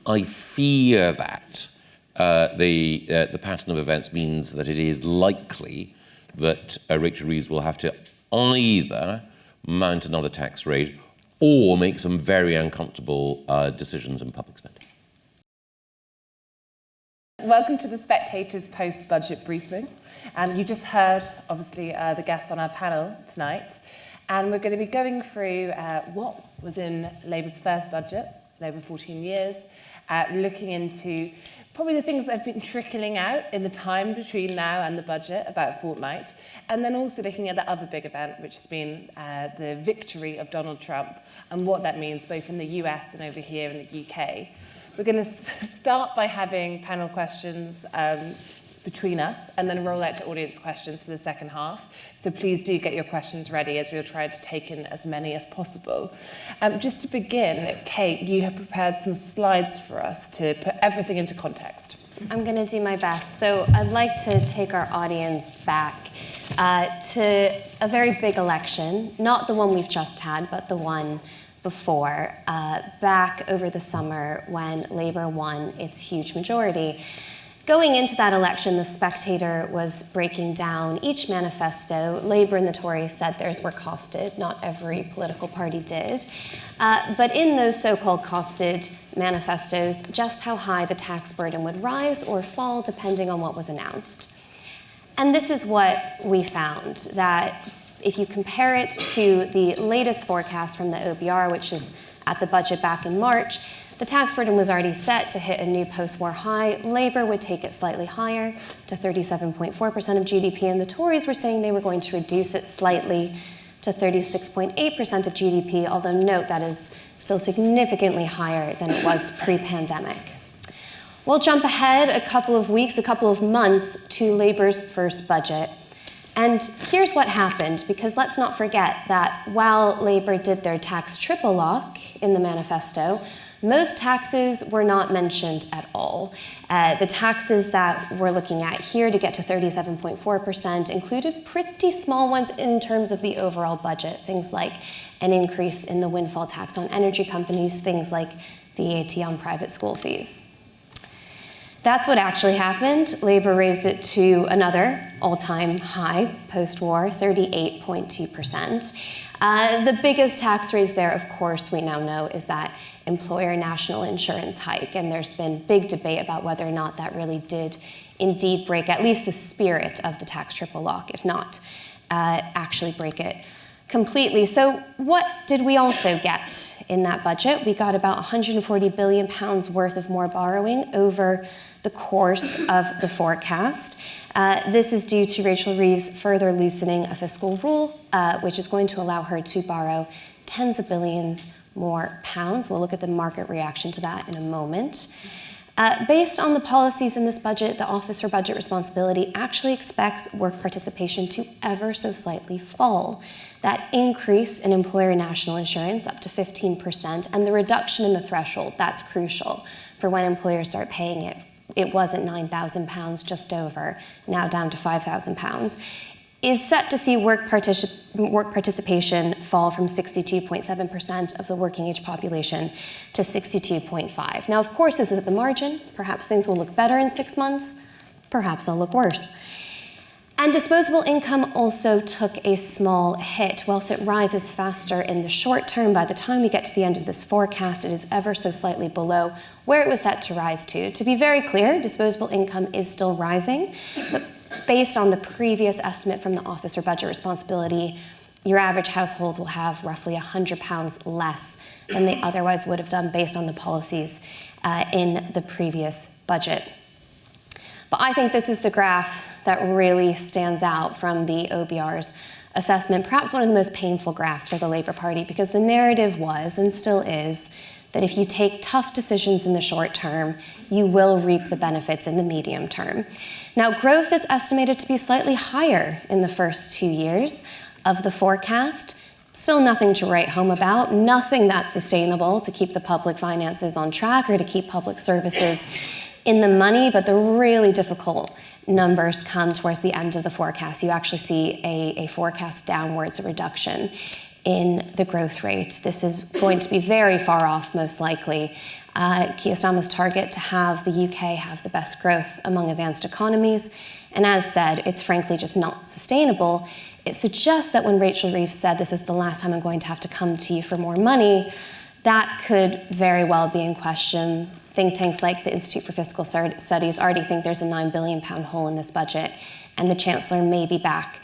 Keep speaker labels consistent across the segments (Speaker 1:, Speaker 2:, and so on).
Speaker 1: I fear that the pattern of events means that it is likely that Rachel Reeves will have to either mount another tax rate or make some very uncomfortable decisions in public spending.
Speaker 2: Welcome to the Spectator's post-budget briefing. You just heard, obviously, the guests on our panel tonight. And we're going to be going through what was in Labour's first budget in over 14 years, looking into probably the things that have been trickling out in the time between now and the budget, about a fortnight, and then also looking at the other big event, which has been the victory of Donald Trump and what that means both in the US and over here in the UK. We're going to start by having panel questions between us and then roll out to audience questions for the second half. So please do get your questions ready as we'll try to take in as many as possible. Just to begin, Kate, you have prepared some slides for us to put everything into context.
Speaker 3: I'm going to do my best. So I'd like to take our audience back to a very big election, not the one we've just had, but the one before, back over the summer when Labour won its huge majority. Going into that election, the Spectator was breaking down each manifesto. Labour and the Tories said theirs were costed. Not every political party did. But in those so-called costed manifestos, just how high the tax burden would rise or fall depending on what was announced. And this is what we found, that if you compare it to the latest forecast from the OBR, which is at the budget back in March, the tax burden was already set to hit a new post-war high. Labour would take it slightly higher to 37.4% of GDP, and the Tories were saying they were going to reduce it slightly to 36.8% of GDP, although note that is still significantly higher than it was pre-pandemic. We'll jump ahead a couple of weeks, a couple of months to Labour's first budget. And here's what happened, because let's not forget that while Labour did their tax triple lock in the manifesto, most taxes were not mentioned at all. The taxes that we're looking at here to get to 37.4% included pretty small ones in terms of the overall budget, things like an increase in the windfall tax on energy companies, things like VAT on private school fees. That's what actually happened. Labour raised it to another all-time high post-war, 38.2%. The biggest tax raise there, of course, we now know, is that employer national insurance hike, and there's been big debate about whether or not that really did indeed break at least the spirit of the tax triple lock, if not actually break it completely. So what did we also get in that budget? We got about £140 billion worth of more borrowing over the course of the forecast. This is due to Rachel Reeves further loosening a fiscal rule, which is going to allow her to borrow tens of billions more pounds. We'll look at the market reaction to that in a moment. Based on the policies in this budget, the Office for Budget Responsibility actually expects work participation to ever so slightly fall. That increase in employer national insurance up to 15% and the reduction in the threshold, that's crucial for when employers start paying it. It was at £9,000, just over, now down to £5,000, is set to see work participation fall from 62.7% of the working age population to 62.5%. Now, of course, this is at the margin. Perhaps things will look better in 6 months. Perhaps they'll look worse. And disposable income also took a small hit. Whilst it rises faster in the short term, by the time we get to the end of this forecast, it is ever so slightly below where it was set to rise to. To be very clear, disposable income is still rising, but based on the previous estimate from the Office for Budget Responsibility, your average household will have roughly £100 less than they otherwise would have done based on the policies in the previous budget. But I think this is the graph that really stands out from the OBR's assessment, perhaps one of the most painful graphs for the Labour Party, because the narrative was, and still is, that if you take tough decisions in the short term, you will reap the benefits in the medium term. Now, growth is estimated to be slightly higher in the first 2 years of the forecast. Still nothing to write home about, nothing that's sustainable to keep the public finances on track or to keep public services in the money, but the really difficult numbers come towards the end of the forecast. You actually see a forecast downwards, a reduction in the growth rate. This is going to be very far off, most likely, Keir Starmer's target to have the UK have the best growth among advanced economies. And as said, it's frankly just not sustainable. It suggests that when Rachel Reeves said, this is the last time I'm going to have to come to you for more money, that could very well be in question. Think tanks like the Institute for Fiscal Studies already think there's a £9 billion hole in this budget, and the Chancellor may be back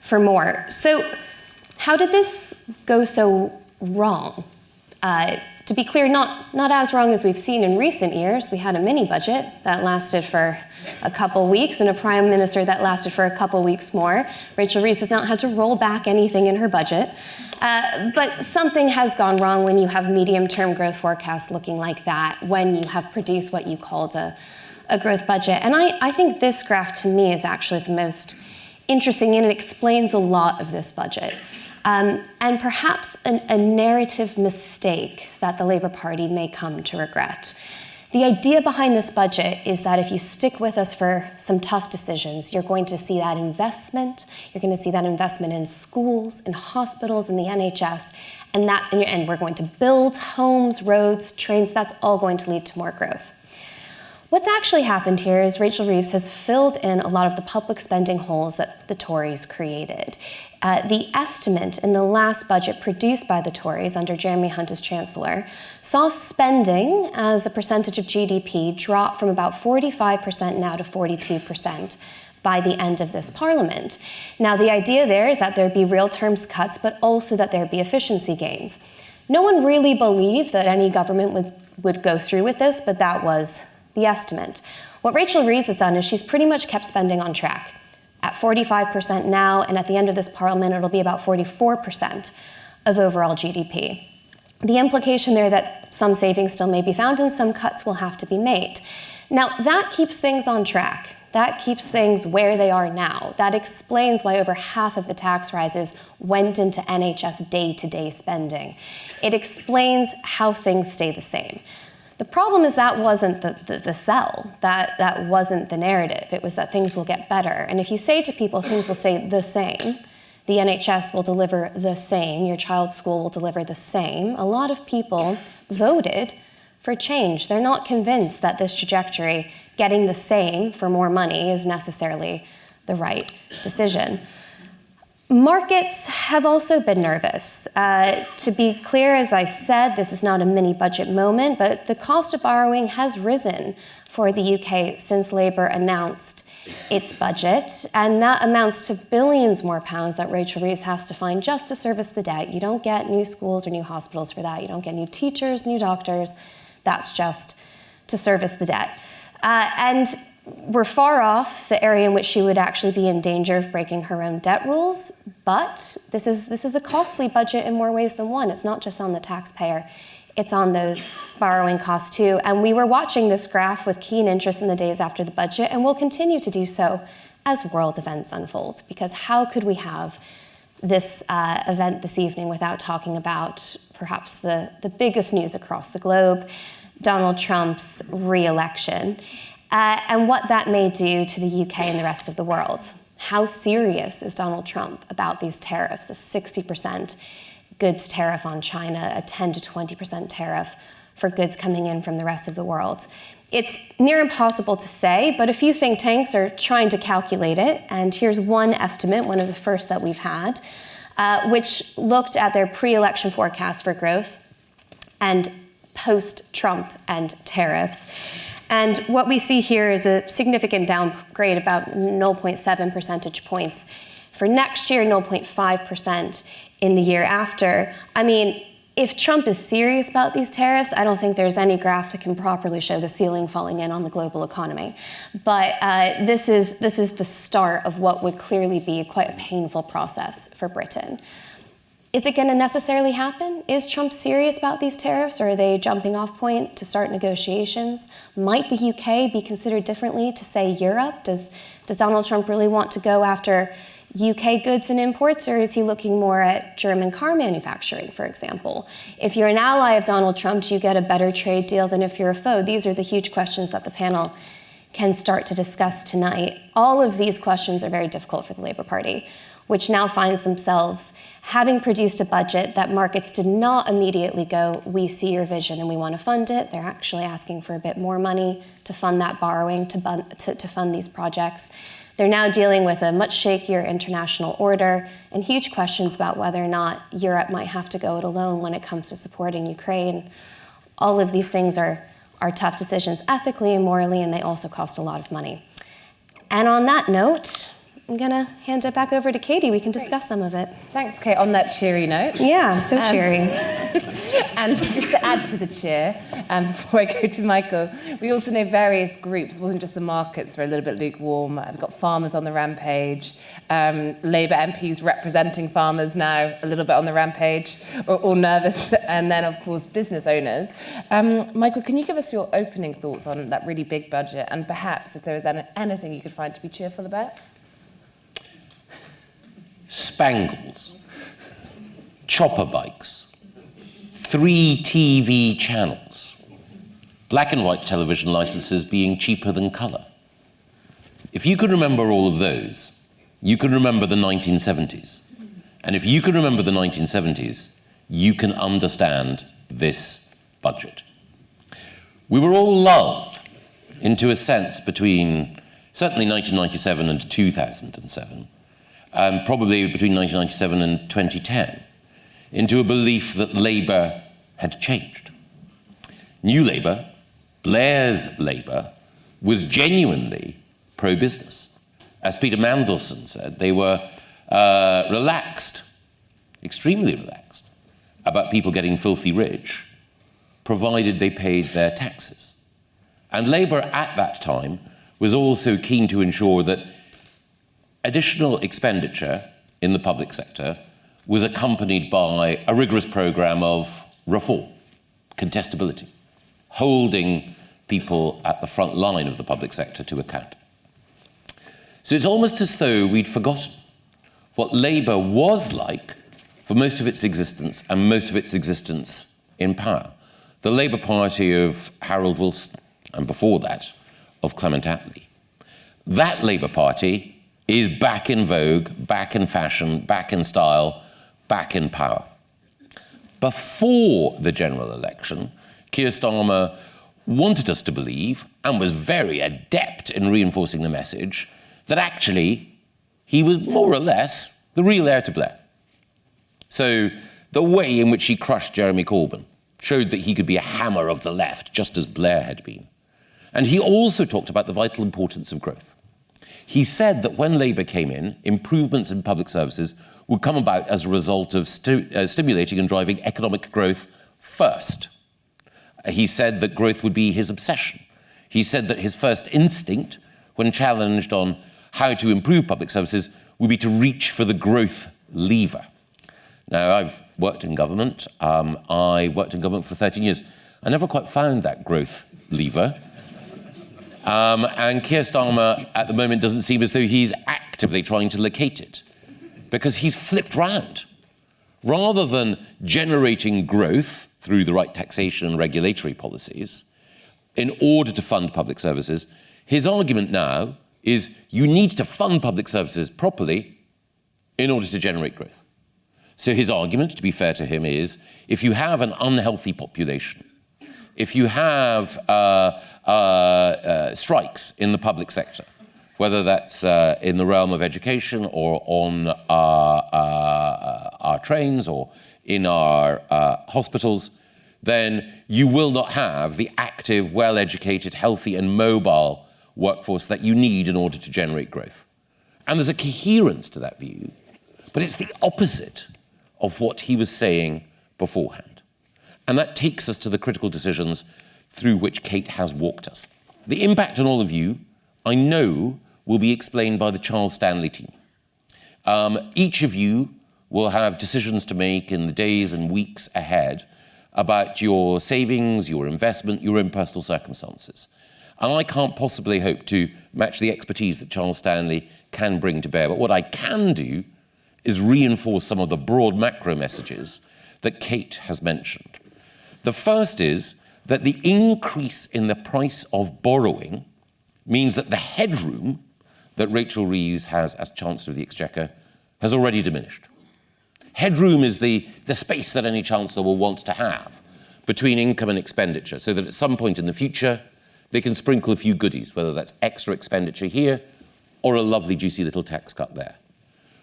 Speaker 3: for more. So how did this go so wrong? To be clear, not as wrong as we've seen in recent years. We had a mini budget that lasted for a couple weeks and a prime minister that lasted for a couple weeks more. Rachel Reeves has not had to roll back anything in her budget. But something has gone wrong when you have medium-term growth forecasts looking like that, when you have produced what you called a growth budget. And I think this graph to me is actually the most interesting, and it explains a lot of this budget. And perhaps a narrative mistake that the Labour Party may come to regret. The idea behind this budget is that if you stick with us for some tough decisions, you're going to see that investment. You're going to see that investment in schools, in hospitals, in the NHS, and we're going to build homes, roads, trains. That's all going to lead to more growth. What's actually happened here is Rachel Reeves has filled in a lot of the public spending holes that the Tories created. The estimate in the last budget produced by the Tories under Jeremy Hunt as Chancellor saw spending as a percentage of GDP drop from about 45% now to 42% by the end of this Parliament. Now, the idea there is that there'd be real terms cuts, but also that there'd be efficiency gains. No one really believed that any government would go through with this, but that was the estimate. What Rachel Reeves has done is she's pretty much kept spending on track. At 45% now, and at the end of this Parliament, it'll be about 44% of overall GDP. The implication there that some savings still may be found and some cuts will have to be made. Now, that keeps things on track. That keeps things where they are now. That explains why over half of the tax rises went into NHS day-to-day spending. It explains how things stay the same. The problem is that wasn't the sell, that wasn't the narrative. It was that things will get better. And if you say to people things will stay the same, the NHS will deliver the same, your child's school will deliver the same, a lot of people voted for change. They're not convinced that this trajectory, getting the same for more money, is necessarily the right decision. Markets have also been nervous. To be clear, as I said, this is not a mini budget moment, but the cost of borrowing has risen for the UK since Labour announced its budget, and that amounts to billions more pounds that Rachel Reeves has to find just to service the debt. You don't get new schools or new hospitals for that. You don't get new teachers, new doctors. That's just to service the debt. And we're far off the area in which she would actually be in danger of breaking her own debt rules, but this is a costly budget in more ways than one. It's not just on the taxpayer, it's on those borrowing costs too. And we were watching this graph with keen interest in the days after the budget, and we'll continue to do so as world events unfold, because how could we have this event this evening without talking about perhaps the biggest news across the globe, Donald Trump's re-election. And what that may do to the UK and the rest of the world. How serious is Donald Trump about these tariffs? A 60% goods tariff on China, a 10 to 20% tariff for goods coming in from the rest of the world. It's near impossible to say, but a few think tanks are trying to calculate it. And here's one estimate, one of the first that we've had, which looked at their pre-election forecast for growth and post-Trump and tariffs. And what we see here is a significant downgrade, about 0.7 percentage points for next year, 0.5% in the year after. I mean, if Trump is serious about these tariffs, I don't think there's any graph that can properly show the ceiling falling in on the global economy. But this is the start of what would clearly be quite a painful process for Britain. Is it going to necessarily happen? Is Trump serious about these tariffs, or are they a jumping off point to start negotiations? Might the UK be considered differently to, say, Europe? Does Donald Trump really want to go after UK goods and imports, or is he looking more at German car manufacturing, for example? If you're an ally of Donald Trump, do you get a better trade deal than if you're a foe? These are the huge questions that the panel can start to discuss tonight. All of these questions are very difficult for the Labour Party. which now finds themselves having produced a budget that markets did not immediately go, we see your vision and we want to fund it. They're actually asking for a bit more money to fund that borrowing, to fund these projects. They're now dealing with a much shakier international order and huge questions about whether or not Europe might have to go it alone when it comes to supporting Ukraine. All of these things are tough decisions ethically and morally, and they also cost a lot of money. And on that note, I'm going to hand it back over to Katy. We can discuss some of it.
Speaker 2: Thanks, Kate, on that cheery note.
Speaker 3: Yeah, so cheery.
Speaker 2: And just to add to the cheer, before I go to Michael, we also know various groups. It wasn't just the markets were a little bit lukewarm. We've got farmers on the rampage, Labour MPs representing farmers now a little bit on the rampage, or nervous, and then, of course, business owners. Michael, can you give us your opening thoughts on that really big budget, and perhaps if there is anything you could find to be cheerful about?
Speaker 1: Spangles, chopper bikes, 3 TV channels, black and white television licenses being cheaper than colour. If you can remember all of those, you can remember the 1970s. And if you can remember the 1970s, you can understand this budget. We were all lulled into a sense between certainly 1997 and 2007, probably between 1997 and 2010, into a belief that Labour had changed. New Labour, Blair's Labour, was genuinely pro-business. As Peter Mandelson said, they were relaxed, extremely relaxed, about people getting filthy rich, provided they paid their taxes. And Labour at that time was also keen to ensure that additional expenditure in the public sector was accompanied by a rigorous programme of reform, contestability, holding people at the front line of the public sector to account. So it's almost as though we'd forgotten what Labour was like for most of its existence, and most of its existence in power. The Labour Party of Harold Wilson, and before that, of Clement Attlee. That Labour Party is back in vogue, back in fashion, back in style, back in power. Before the general election, Keir Starmer wanted us to believe, and was very adept in reinforcing the message, that actually he was more or less the real heir to Blair. So the way in which he crushed Jeremy Corbyn showed that he could be a hammer of the left, just as Blair had been. And he also talked about the vital importance of growth. He said that when Labour came in, improvements in public services would come about as a result of stimulating and driving economic growth first. He said that growth would be his obsession. He said that his first instinct, when challenged on how to improve public services, would be to reach for the growth lever. Now, I've worked in government. I worked in government for 13 years. I never quite found that growth lever. And Keir Starmer, at the moment, doesn't seem as though he's actively trying to locate it, because he's flipped round. Rather than generating growth through the right taxation and regulatory policies in order to fund public services, his argument now is you need to fund public services properly in order to generate growth. So his argument, to be fair to him, is if you have an unhealthy population, if you have strikes in the public sector, whether that's in the realm of education or on our trains or in our hospitals, then you will not have the active, well-educated, healthy and mobile workforce that you need in order to generate growth. And there's a coherence to that view, but it's the opposite of what he was saying beforehand. And that takes us to the critical decisions through which Kate has walked us. The impact on all of you, I know, will be explained by the Charles Stanley team. Each of you will have decisions to make in the days and weeks ahead about your savings, your investment, your own personal circumstances. And I can't possibly hope to match the expertise that Charles Stanley can bring to bear. But what I can do is reinforce some of the broad macro messages that Kate has mentioned. The first is that the increase in the price of borrowing means that the headroom that Rachel Reeves has as Chancellor of the Exchequer has already diminished. Headroom is the space that any chancellor will want to have between income and expenditure, so that at some point in the future, they can sprinkle a few goodies, whether that's extra expenditure here or a lovely, juicy little tax cut there.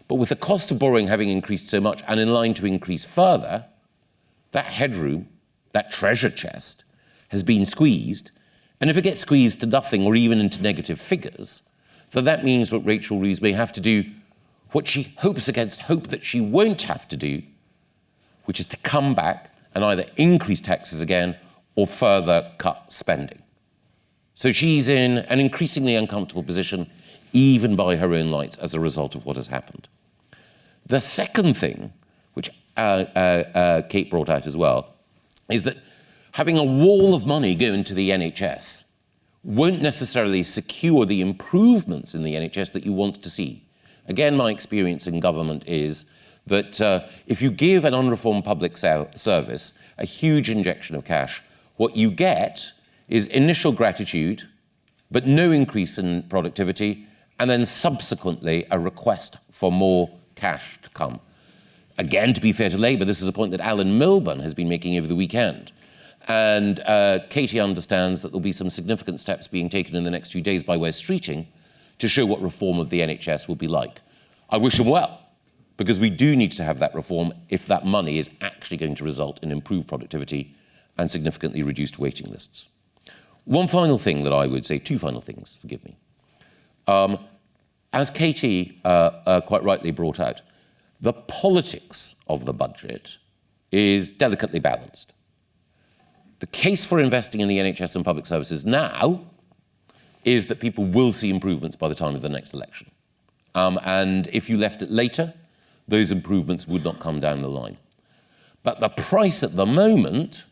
Speaker 1: But with the cost of borrowing having increased so much and in line to increase further, that headroom, that treasure chest, has been squeezed. And if it gets squeezed to nothing or even into negative figures, then that means that Rachel Reeves may have to do what she hopes against hope that she won't have to do, which is to come back and either increase taxes again or further cut spending. So she's in an increasingly uncomfortable position, even by her own lights, as a result of what has happened. The second thing, which Kate brought out as well, is that having a wall of money go into the NHS won't necessarily secure the improvements in the NHS that you want to see. Again, my experience in government is that if you give an unreformed public service a huge injection of cash, what you get is initial gratitude, but no increase in productivity, and then subsequently a request for more cash to come. Again, to be fair to Labour, this is a point that Alan Milburn has been making over the weekend. And Katy understands that there'll be some significant steps being taken in the next few days by Wes Streeting to show what reform of the NHS will be like. I wish him well, because we do need to have that reform if that money is actually going to result in improved productivity and significantly reduced waiting lists. One final thing that I would say, two final things, forgive me. As Katy quite rightly brought out, the politics of the budget is delicately balanced. The case for investing in the NHS and public services now is that people will see improvements by the time of the next election. And if you left it later, those improvements would not come down the line. But the price at the moment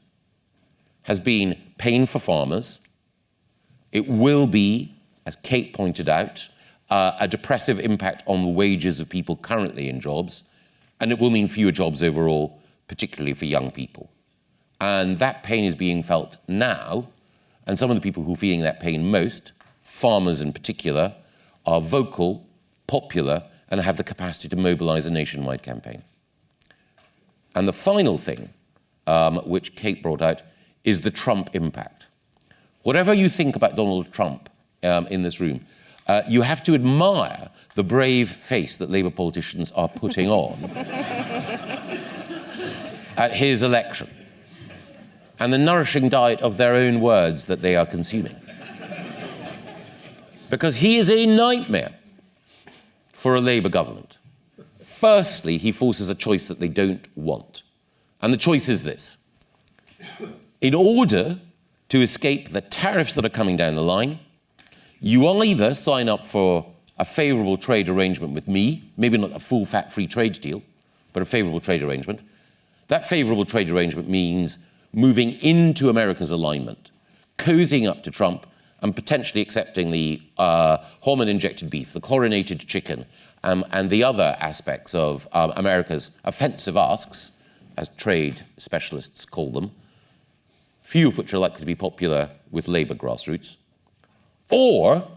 Speaker 1: has been pain for farmers. It will be, as Kate pointed out, a depressive impact on the wages of people currently in jobs, and it will mean fewer jobs overall, particularly for young people. And that pain is being felt now, and some of the people who are feeling that pain most, farmers in particular, are vocal, popular, and have the capacity to mobilise a nationwide campaign. And the final thing, which Kate brought out, is the Trump impact. Whatever you think about Donald Trump in this room, you have to admire the brave face that Labour politicians are putting on at his election, and the nourishing diet of their own words that they are consuming. Because he is a nightmare for a Labour government. Firstly, he forces a choice that they don't want. And the choice is this. In order to escape the tariffs that are coming down the line, you either sign up for a favourable trade arrangement with me, maybe not a full fat-free trade deal, but a favourable trade arrangement. That favourable trade arrangement means moving into America's alignment, cozying up to Trump, and potentially accepting the hormone-injected beef, the chlorinated chicken, and the other aspects of America's offensive asks, as trade specialists call them, few of which are likely to be popular with Labour grassroots. Or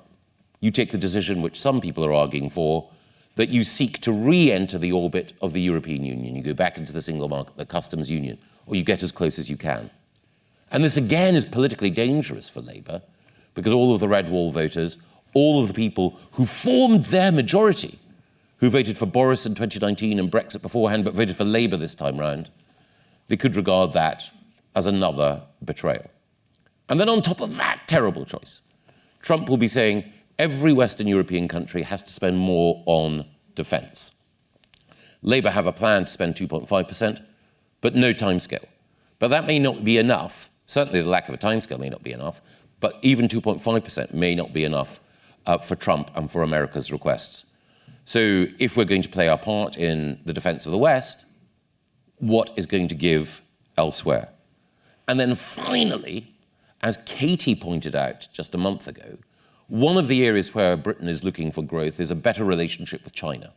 Speaker 1: you take the decision, which some people are arguing for, that you seek to re-enter the orbit of the European Union. You go back into the single market, the customs union, or you get as close as you can. And this, again, is politically dangerous for Labour, because all of the red wall voters, all of the people who formed their majority, who voted for Boris in 2019 and Brexit beforehand, but voted for Labour this time round, they could regard that as another betrayal. And then on top of that terrible choice, Trump will be saying every Western European country has to spend more on defence. Labour have a plan to spend 2.5%, but no timescale. But that may not be enough. Certainly the lack of a timescale may not be enough, but even 2.5% may not be enough for Trump and for America's requests. So if we're going to play our part in the defence of the West, what is going to give elsewhere? And then finally, as Katy pointed out just a month ago, one of the areas where Britain is looking for growth is a better relationship with China.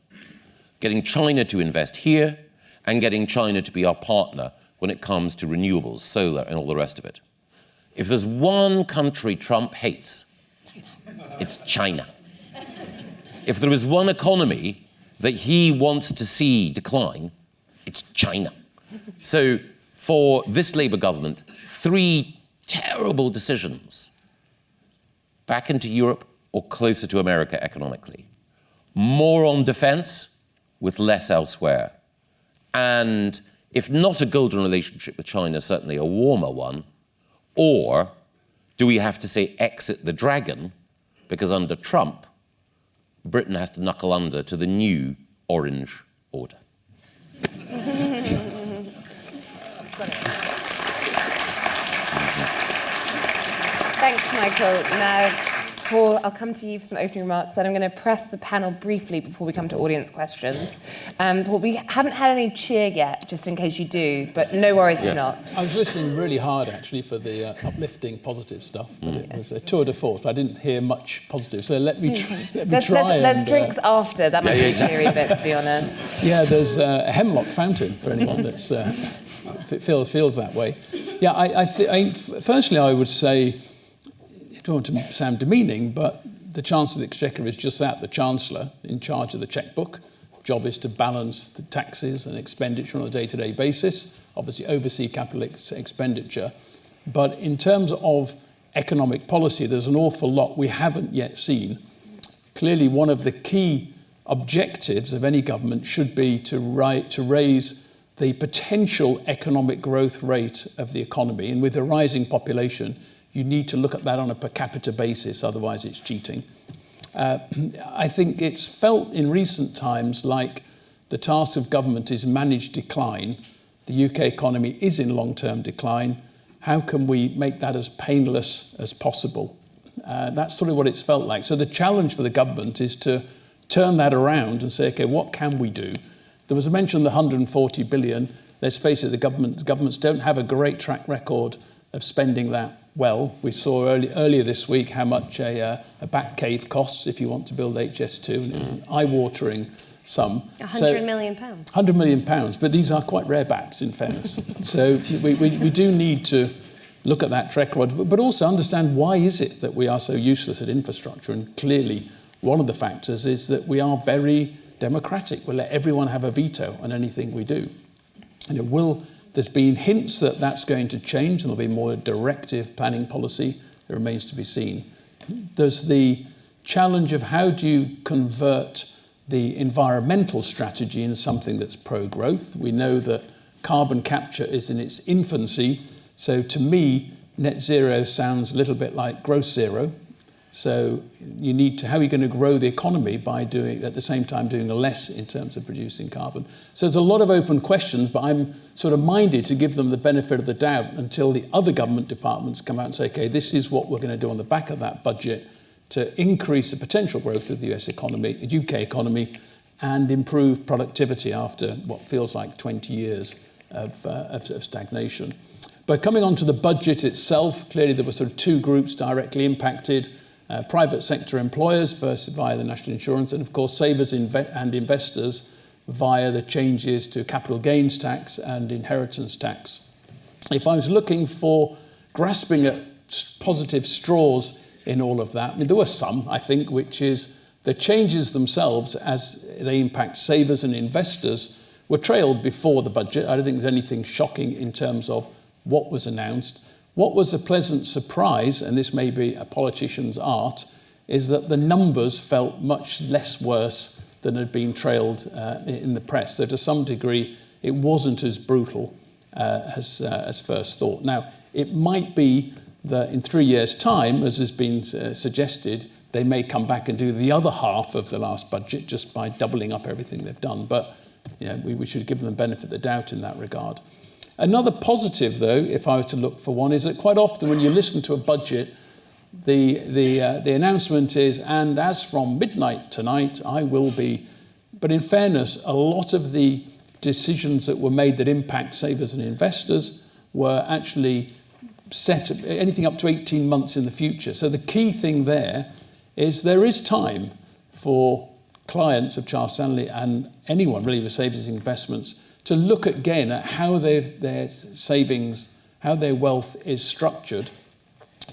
Speaker 1: Getting China to invest here and getting China to be our partner when it comes to renewables, solar, and all the rest of it. If there's one country Trump hates, it's China. If there is one economy that he wants to see decline, it's China. So for this Labour government, 3 terrible decisions: back into Europe or closer to America economically. More on defence with less elsewhere. And if not a golden relationship with China, certainly a warmer one. Or do we have to say exit the dragon, because under Trump, Britain has to knuckle under to the new orange order?
Speaker 2: Thanks, Michael. Now, Paul, I'll come to you for some opening remarks, and I'm going to press the panel briefly before we come to audience questions. Paul, we haven't had any cheer yet, just in case you do, but no worries if not.
Speaker 4: I was listening really hard, actually, for the uplifting, positive stuff, but it was a tour de force. I didn't hear much positive, so let me try.
Speaker 2: There's drinks after. That might be a cheery bit, to be honest.
Speaker 4: Yeah, there's a hemlock fountain for anyone that's feels that way. Yeah, firstly, I would say, I don't want to sound demeaning, but the Chancellor of the Exchequer is just that, the Chancellor in charge of the chequebook. Job is to balance the taxes and expenditure on a day-to-day basis, obviously oversee capital expenditure. But in terms of economic policy, there's an awful lot we haven't yet seen. Clearly, one of the key objectives of any government should be to raise the potential economic growth rate of the economy. And with a rising population, you need to look at that on a per capita basis, otherwise it's cheating. I think it's felt in recent times like the task of government is manage decline. The UK economy is in long-term decline. How can we make that as painless as possible? That's sort of what it's felt like. So the challenge for the government is to turn that around and say, okay, what can we do? There was a mention of the 140 billion. Let's face it, the governments don't have a great track record of spending that well. We saw earlier this week how much a back cave costs if you want to build HS2, and it was an eye-watering sum.
Speaker 3: £100 million.
Speaker 4: £100 million, but these are quite rare backs, in fairness. So we do need to look at that track record, but also understand why is it that we are so useless at infrastructure. And clearly, one of the factors is that we are very democratic. We'll let everyone have a veto on anything we do. And there's been hints that that's going to change, and there'll be more directive planning policy. It remains to be seen. There's the challenge of how do you convert the environmental strategy into something that's pro-growth. We know that carbon capture is in its infancy, so to me, net zero sounds a little bit like gross zero. So you need to, how are you going to grow the economy by doing, at the same time, doing less in terms of producing carbon? So there's a lot of open questions, but I'm sort of minded to give them the benefit of the doubt until the other government departments come out and say, okay, this is what we're going to do on the back of that budget to increase the potential growth of the US economy, the UK economy, and improve productivity after what feels like 20 years of stagnation. But coming on to the budget itself, clearly there were sort of 2 groups directly impacted. Private sector employers first via the national insurance, and of course savers and investors via the changes to capital gains tax and inheritance tax. If I was looking for grasping at positive straws in all of that, I mean, there were some, I think, which is the changes themselves as they impact savers and investors were trailed before the budget. I don't think there's anything shocking in terms of what was announced. What was a pleasant surprise, and this may be a politician's art, is that the numbers felt much less worse than had been trailed in the press. So to some degree, it wasn't as brutal as first thought. Now, it might be that in 3 years' time, as has been suggested, they may come back and do the other half of the last budget just by doubling up everything they've done. But we should give them the benefit of the doubt in that regard. Another positive, though, if I was to look for one, is that quite often when you listen to a budget, the announcement is, and as from midnight tonight, I will be. But in fairness, a lot of the decisions that were made that impact savers and investors were actually set anything up to 18 months in the future. So the key thing there is time for clients of Charles Stanley and anyone really with savings and investments to look again at how their savings, how their wealth is structured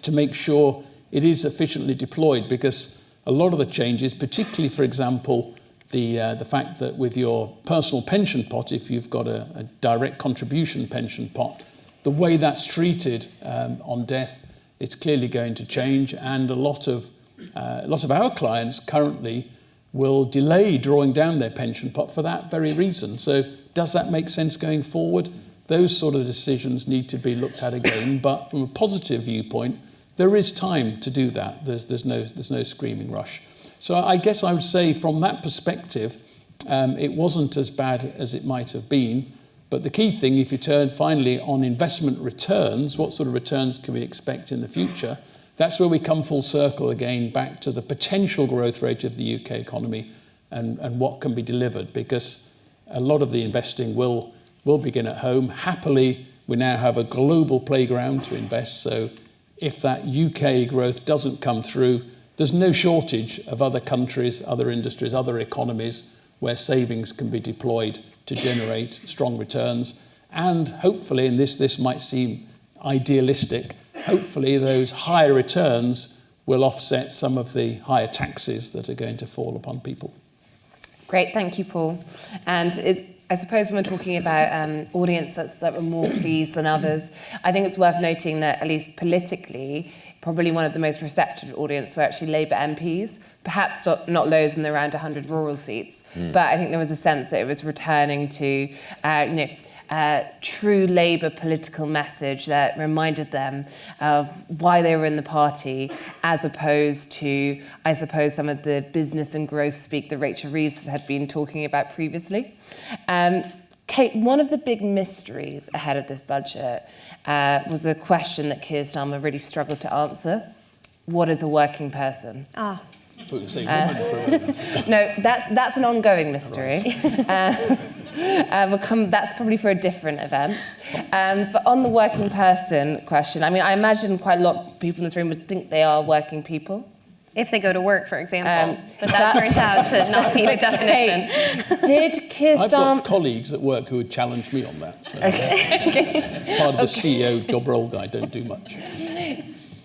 Speaker 4: to make sure it is efficiently deployed, because a lot of the changes, particularly, for example, the fact that with your personal pension pot, if you've got a direct contribution pension pot, the way that's treated on death, it's clearly going to change, and a lot of our clients currently will delay drawing down their pension pot for that very reason. So does that make sense going forward? Those sort of decisions need to be looked at again, but from a positive viewpoint, there is time to do that. There's no screaming rush. So I guess I would say from that perspective, it wasn't as bad as it might have been. But the key thing, if you turn finally on investment returns, what sort of returns can we expect in the future? That's where we come full circle again back to the potential growth rate of the UK economy and what can be delivered, because a lot of the investing will begin at home. Happily, we now have a global playground to invest. So if that UK growth doesn't come through, there's no shortage of other countries, other industries, other economies where savings can be deployed to generate strong returns. And hopefully, and this might seem idealistic, hopefully those higher returns will offset some of the higher taxes that are going to fall upon people.
Speaker 2: Great, thank you, Paul. And I suppose when we're talking about audiences that were more pleased than others, I think it's worth noting that at least politically, probably one of the most receptive audience were actually Labour MPs, perhaps not loads in the around 100 rural seats, but I think there was a sense that it was returning to true Labour political message that reminded them of why they were in the party, as opposed to, I suppose, some of the business and growth speak that Rachel Reeves had been talking about previously. Kate, one of the big mysteries ahead of this budget was a question that Keir Starmer really struggled to answer. What is a working person?
Speaker 4: I thought you were saying woman for a moment.
Speaker 2: No, that's an ongoing mystery. That's probably for a different event. But on the working person question, I mean, I imagine quite a lot of people in this room would think they are working people.
Speaker 3: If they go to work, for example. But that turns out to not be the definition.
Speaker 2: Did Keir Starmer...
Speaker 4: I've got colleagues at work who would challenge me on that. So it's part of the CEO job role guide, don't do much.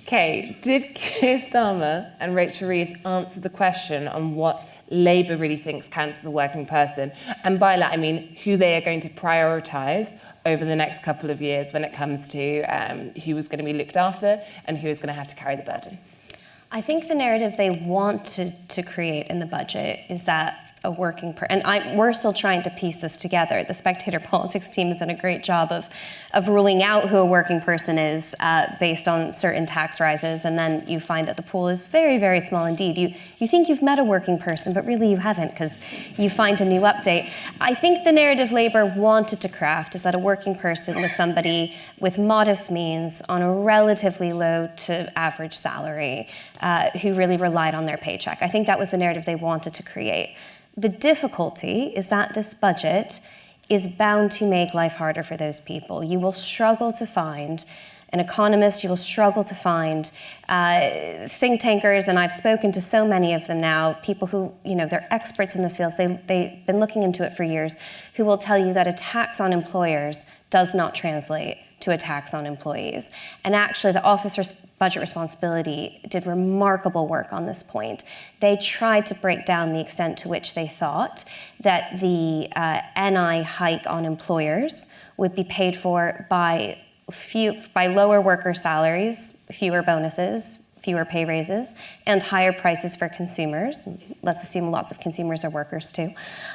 Speaker 2: Okay, did Keir Starmer and Rachel Reeves answer the question on what Labour really thinks counts as a working person? And by that, I mean who they are going to prioritise over the next couple of years when it comes to who was going to be looked after and who is going to have to carry the burden.
Speaker 3: I think the narrative they want to create in the budget is that a working person, and we're still trying to piece this together. The Spectator politics team has done a great job of ruling out who a working person is based on certain tax rises, and then you find that the pool is very, very small indeed. You think you've met a working person, but really you haven't, because you find a new update. I think the narrative Labour wanted to craft is that a working person was somebody with modest means on a relatively low to average salary who really relied on their paycheck. I think that was the narrative they wanted to create. The difficulty is that this budget is bound to make life harder for those people. You will struggle to find an economist, you will struggle to find think tankers, and I've spoken to so many of them now, people who, they're experts in this field, they've been looking into it for years, who will tell you that a tax on employers does not translate to a tax on employees. And actually, the Office for Budget Responsibility did remarkable work on this point. They tried to break down the extent to which they thought that the NI hike on employers would be paid for by lower worker salaries, fewer bonuses, fewer pay raises, and higher prices for consumers. Let's assume lots of consumers are workers too.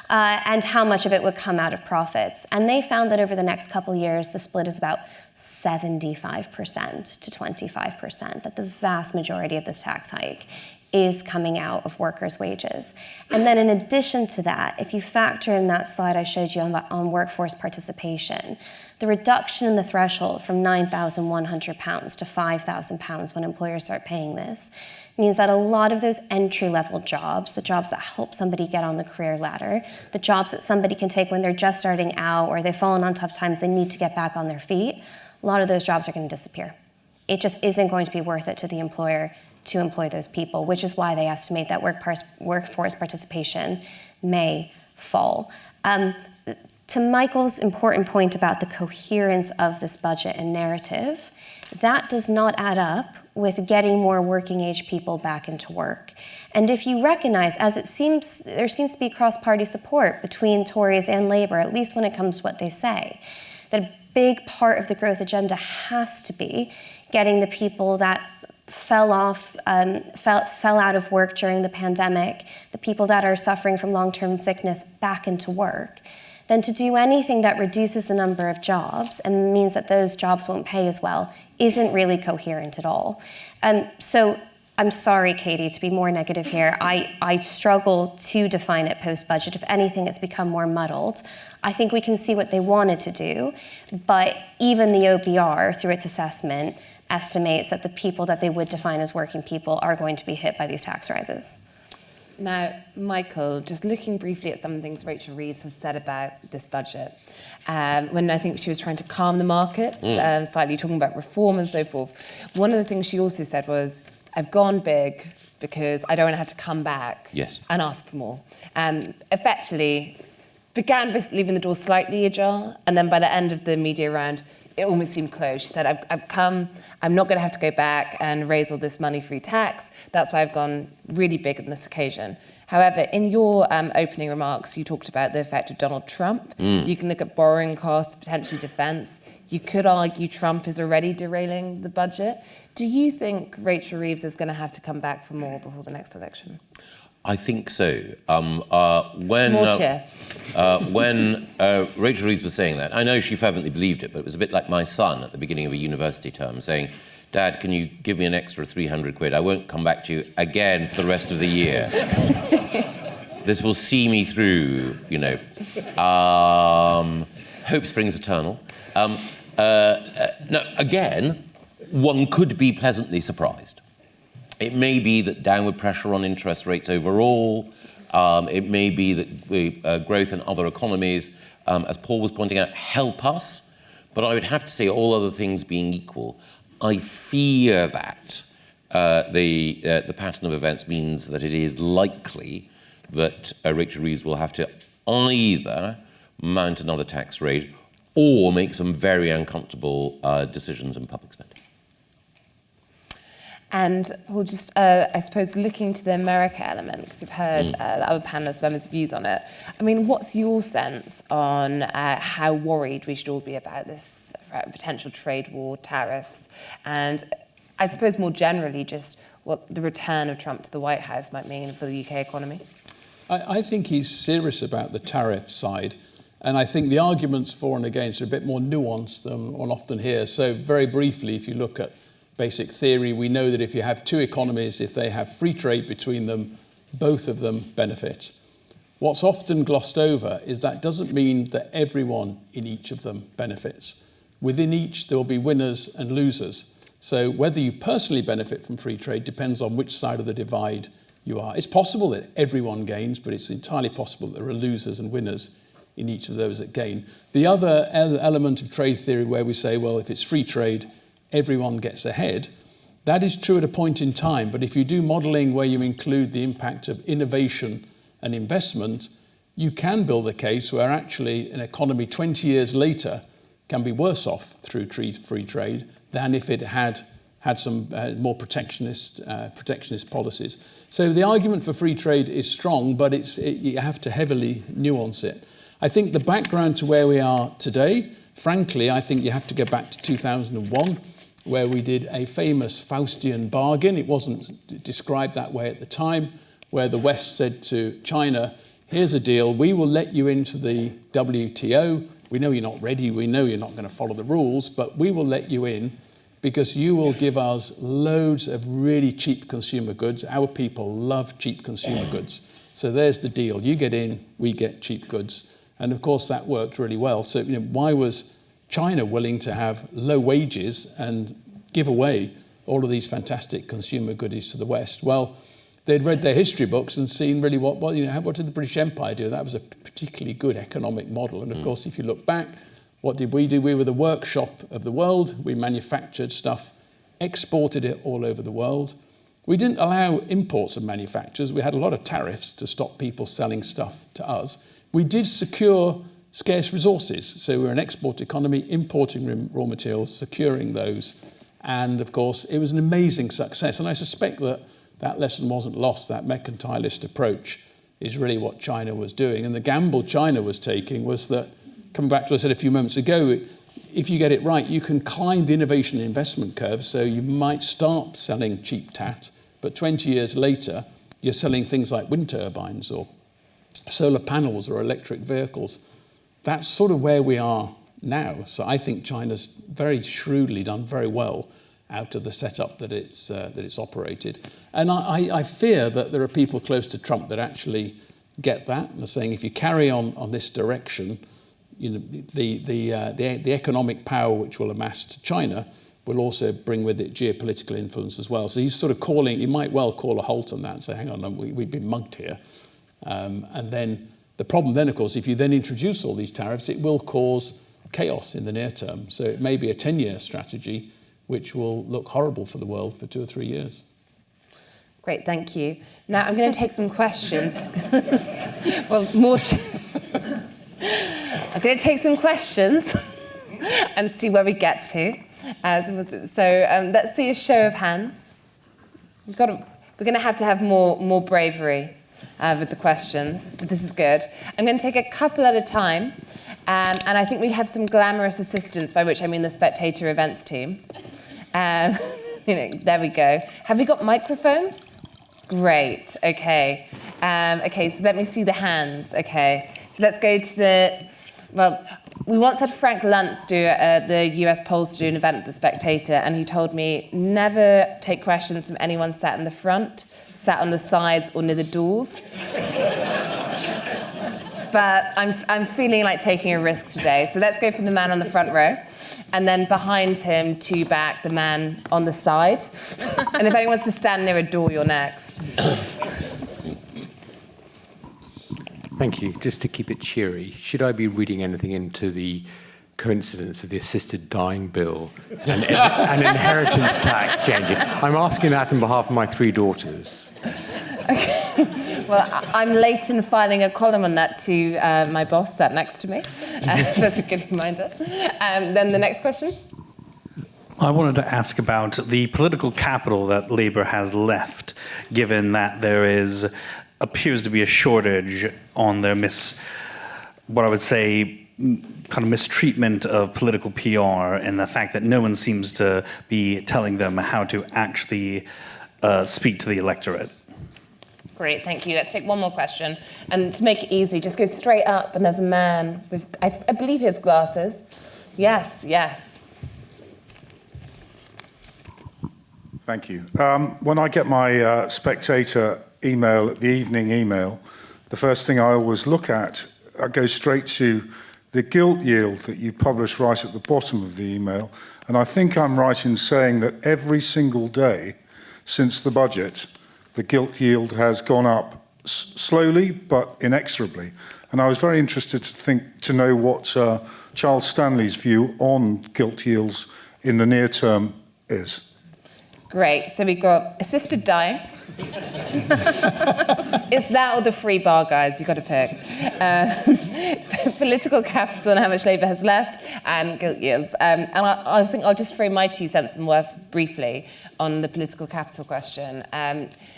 Speaker 3: And how much of it would come out of profits. And they found that over the next couple of years, the split is about 75% to 25%, that the vast majority of this tax hike is coming out of workers' wages. And then in addition to that, if you factor in that slide I showed you on workforce participation, the reduction in the threshold from £9,100 to £5,000 when employers start paying this means that a lot of those entry-level jobs, the jobs that help somebody get on the career ladder, the jobs that somebody can take when they're just starting out or they've fallen on tough times, they need to get back on their feet, a lot of those jobs are going to disappear. It just isn't going to be worth it to the employer to employ those people, which is why they estimate that workforce participation may fall. To Michael's important point about the coherence of this budget and narrative, that does not add up with getting more working age people back into work. And if you recognize, as there seems to be cross-party support between Tories and Labour, at least when it comes to what they say, that a big part of the growth agenda has to be getting the people that fell out of work during the pandemic, the people that are suffering from long-term sickness back into work, then to do anything that reduces the number of jobs and means that those jobs won't pay as well isn't really coherent at all. So I'm sorry, Katy, to be more negative here. I struggle to define it post-budget. If anything, it's become more muddled. I think we can see what they wanted to do, but even the OBR, through its assessment, estimates that the people that they would define as working people are going to be hit by these tax rises.
Speaker 2: Now, Michael, just looking briefly at some of the things Rachel Reeves has said about this budget, when I think she was trying to calm the markets, slightly talking about reform and so forth, one of the things she also said was, I've gone big because I don't want to have to come back and ask for more. And effectively began leaving the door slightly ajar, and then by the end of the media round, it almost seemed closed. She said, I've come, I'm not going to have to go back and raise all this money-free tax. That's why I've gone really big on this occasion. However, in your opening remarks, you talked about the effect of Donald Trump. You can look at borrowing costs, potentially defence. You could argue Trump is already derailing the budget. Do you think Rachel Reeves is going to have to come back for more before the next election?
Speaker 1: I think so. When Rachel Reeves was saying that, I know she fervently believed it, but it was a bit like my son at the beginning of a university term saying, Dad, can you give me an extra 300 quid? I won't come back to you again for the rest of the year. This will see me through, you know. Hope springs eternal. Now, again, one could be pleasantly surprised. It may be that downward pressure on interest rates overall. It may be that the growth in other economies, as Paul was pointing out, help us. But I would have to say, all other things being equal, I fear that the pattern of events means that it is likely that Rachel Reeves will have to either mount another tax rate or make some very uncomfortable decisions in public spending.
Speaker 2: And we'll just, I suppose, looking to the America element, because you've heard the other panellists' members' views on it. I mean, what's your sense on how worried we should all be about this potential trade war, tariffs, and I suppose more generally just what the return of Trump to the White House might mean for the UK economy?
Speaker 4: I think he's serious about the tariff side. And I think the arguments for and against are a bit more nuanced than one often hears. So very briefly, if you look at basic theory, we know that if you have two economies, if they have free trade between them, both of them benefit. What's often glossed over is that doesn't mean that everyone in each of them benefits. Within each, there will be winners and losers. So whether you personally benefit from free trade depends on which side of the divide you are. It's possible that everyone gains, but it's entirely possible that there are losers and winners in each of those that gain. The other element of trade theory where we say, well, if it's free trade, everyone gets ahead. That is true at a point in time, but if you do modelling where you include the impact of innovation and investment, you can build a case where actually an economy 20 years later can be worse off through free trade than if it had some more protectionist policies. So the argument for free trade is strong, but you have to heavily nuance it. I think the background to where we are today, frankly, I think you have to go back to 2001, where we did a famous Faustian bargain. It wasn't described that way at the time, where the West said to China, here's a deal, we will let you into the WTO. We know you're not ready, we know you're not going to follow the rules, but we will let you in because you will give us loads of really cheap consumer goods. Our people love cheap consumer goods. So there's the deal. You get in, we get cheap goods. And of course, that worked really well. So why was China willing to have low wages and give away all of these fantastic consumer goodies to the West? Well, they'd read their history books and seen really what did the British Empire do? That was a particularly good economic model. And of course, if you look back, what did we do? We were the workshop of the world. We manufactured stuff, exported it all over the world. We didn't allow imports of manufacturers. We had a lot of tariffs to stop people selling stuff to us. We did secure scarce resources. So we're an export economy, importing raw materials, securing those, And of course, it was an amazing success. And I suspect that that lesson wasn't lost. That mercantilist approach is really what China was doing. And the gamble China was taking was that, coming back to what I said a few moments ago, if you get it right, you can climb the innovation and investment curve. So you might start selling cheap tat, but 20 years later, you're selling things like wind turbines or solar panels or electric vehicles. That's sort of where we are now. So I think China's very shrewdly done very well out of the setup that it's operated. And I fear that there are people close to Trump that actually get that and are saying, if you carry on this direction, you know, the economic power which will amass to China will also bring with it geopolitical influence as well. So he's sort of calling, he might well call a halt on that and say, hang on, we've been mugged here. And then the problem then, of course, if you then introduce all these tariffs, it will cause chaos in the near term. So it may be a 10-year strategy which will look horrible for the world for 2 or 3 years.
Speaker 2: Great, thank you. Now I'm going to take some questions. I'm going to take some questions and see where we get to. So let's see a show of hands. We're going to have more bravery with the questions, but this is good. I'm going to take a couple at a time, and I think we have some glamorous assistants, by which I mean the Spectator events team. There we go. Have we got microphones? Great. Okay. Okay. So let me see the hands. Okay. So let's go to the. Well, we once had Frank Luntz do the US polls to do an event at the Spectator, and he told me never take questions from anyone sat in the front, sat on the sides, or near the doors. But I'm feeling like taking a risk today. So let's go for the man on the front row. And then behind him, 2 back, the man on the side. And if anyone wants to stand near a door, you're next.
Speaker 5: Thank you. Just to keep it cheery, should I be reading anything into the coincidence of the assisted dying bill and inheritance tax changing? I'm asking that on behalf of my 3 daughters.
Speaker 2: Okay. Well, I'm late in filing a column on that to my boss sat next to me. So that's a good reminder. Then the next question.
Speaker 6: I wanted to ask about the political capital that Labour has left, given that there appears to be a shortage on their what I would say, kind of mistreatment of political PR, and the fact that no one seems to be telling them how to actually speak to the electorate.
Speaker 2: Great, thank you. Let's take one more question. And to make it easy, just go straight up, and there's a man with, I believe he has glasses. Yes.
Speaker 7: Thank you. When I get my Spectator email, the evening email, the first thing I always look at, I go straight to the gilt yield that you publish right at the bottom of the email. And I think I'm right in saying that every single day since the budget, the gilt yield has gone up slowly but inexorably. And I was very interested to know what Charles Stanley's view on gilt yields in the near term is.
Speaker 2: Great. So we've got assisted dying. It's that or the free bar, guys. You've got to pick. Political capital and how much Labour has left, and gilt yields. And I think I'll just throw my 2 cents worth briefly on the political capital question,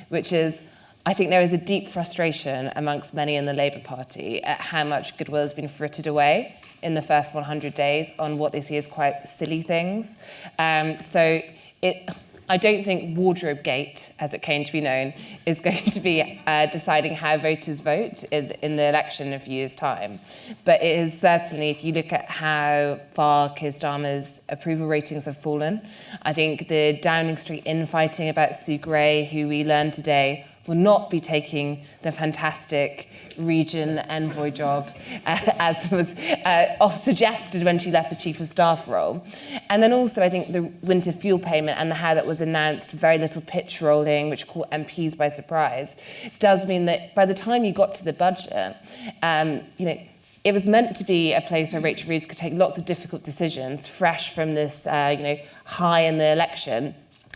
Speaker 2: which is, I think there is a deep frustration amongst many in the Labour Party at how much goodwill has been frittered away in the first 100 days on what they see as quite silly things. I don't think Wardrobe Gate, as it came to be known, is going to be deciding how voters vote in the election in a few years' time. But it is certainly, if you look at how far Keir Starmer's approval ratings have fallen, I think the Downing Street infighting about Sue Gray, who we learned today, will not be taking the fantastic region envoy job, as was suggested when she left the Chief of Staff role. And then also, I think the winter fuel payment and how that was announced, very little pitch rolling, which caught MPs by surprise, does mean that by the time you got to the budget, it was meant to be a place where Rachel Reeves could take lots of difficult decisions, fresh from this, high in the election.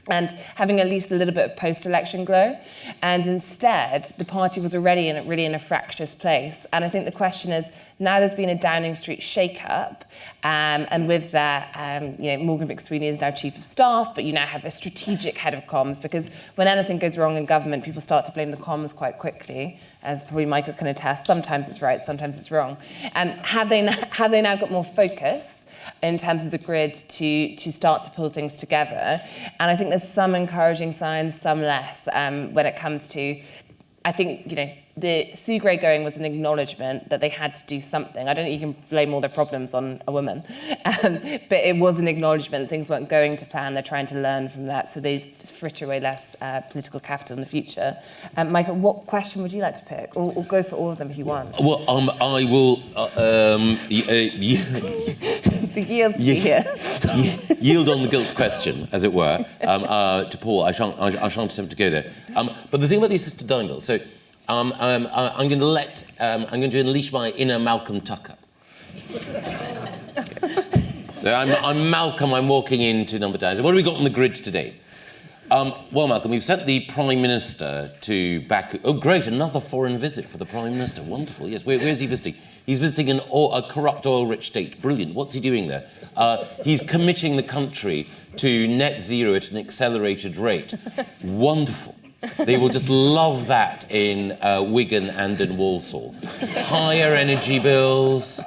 Speaker 2: and having at least a little bit of post-election glow. And instead, the party was already really in a fractious place. And I think the question is, now there's been a Downing Street shake-up, and with that, Morgan McSweeney is now Chief of Staff, but you now have a strategic head of comms, because when anything goes wrong in government, people start to blame the comms quite quickly, as probably Michael can attest. Sometimes it's right, sometimes it's wrong. Have they now got more focus in terms of the grid to start to pull things together? And I think there's some encouraging signs, some less, when it comes to, I think, the Sue Gray going was an acknowledgement that they had to do something. I don't think you can blame all their problems on a woman, but it was an acknowledgement things weren't going to plan. They're trying to learn from that, so they just fritter away less political capital in the future. Michael, what question would you like to pick? Or go for all of them if you want.
Speaker 1: Well, I will...
Speaker 2: The yield here.
Speaker 1: Yield on the guilt question, as it were, to Paul. I shan't attempt to go there. But the thing about the assisted dying bill, so I'm going to unleash my inner Malcolm Tucker. So I'm Malcolm. I'm walking into Number 9. So what have we got on the grid today? Well, Malcolm, we've sent the Prime Minister to Baku. Oh, great, another foreign visit for the Prime Minister. Wonderful, yes. Where's he visiting? He's visiting a corrupt oil-rich state. Brilliant. What's he doing there? He's committing the country to net zero at an accelerated rate. Wonderful. They will just love that in Wigan and in Walsall. Higher energy bills.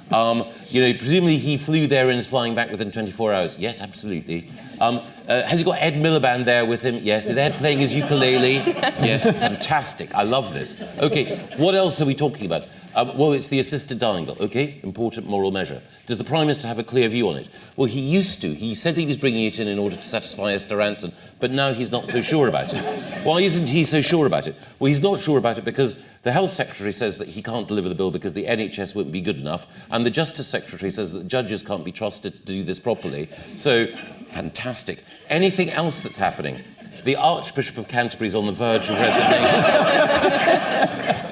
Speaker 1: Presumably he flew there and is flying back within 24 hours. Yes, absolutely. Has he got Ed Miliband there with him? Yes. Is Ed playing his ukulele? Yes, fantastic. I love this. OK, what else are we talking about? Well, it's the assisted dying bill. OK, important moral measure. Does the Prime Minister have a clear view on it? Well, he used to. He said he was bringing it in order to satisfy Esther Ranson, but now he's not so sure about it. Why isn't he so sure about it? Well, he's not sure about it because the Health Secretary says that he can't deliver the bill because the NHS won't be good enough, and the Justice Secretary says that judges can't be trusted to do this properly. So, fantastic. Anything else that's happening? The Archbishop of Canterbury's on the verge of resignation.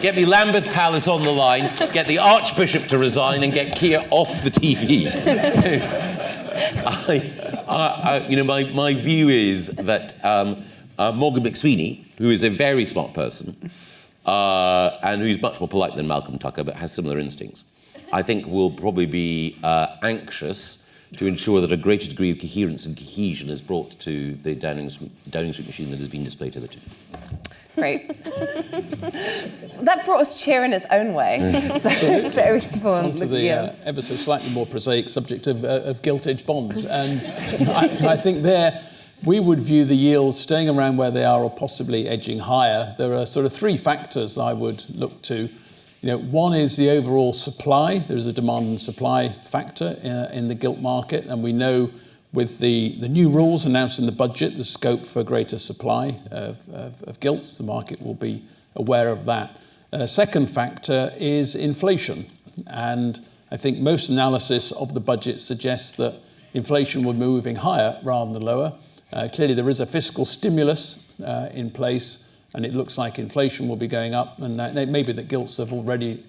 Speaker 1: Get me Lambeth Palace on the line, get the Archbishop to resign, and get Keir off the TV. So, my view is that Morgan McSweeney, who is a very smart person, and who's much more polite than Malcolm Tucker, but has similar instincts, I think will probably be anxious to ensure that a greater degree of coherence and cohesion is brought to the Downing Street machine that has been displayed hitherto.
Speaker 2: Great. That brought us cheer in its own way. So on
Speaker 4: to the ever so slightly more prosaic subject of gilt-edged bonds. And I think there we would view the yields staying around where they are or possibly edging higher. There are sort of three factors I would look to. One is the overall supply. There is a demand and supply factor in the gilt market, and we know with the new rules announced in the budget, the scope for greater supply of gilts. The market will be aware of that. Second factor is inflation. And I think most analysis of the budget suggests that inflation will be moving higher rather than lower. Clearly, there is a fiscal stimulus in place, and it looks like inflation will be going up. And maybe the gilts have already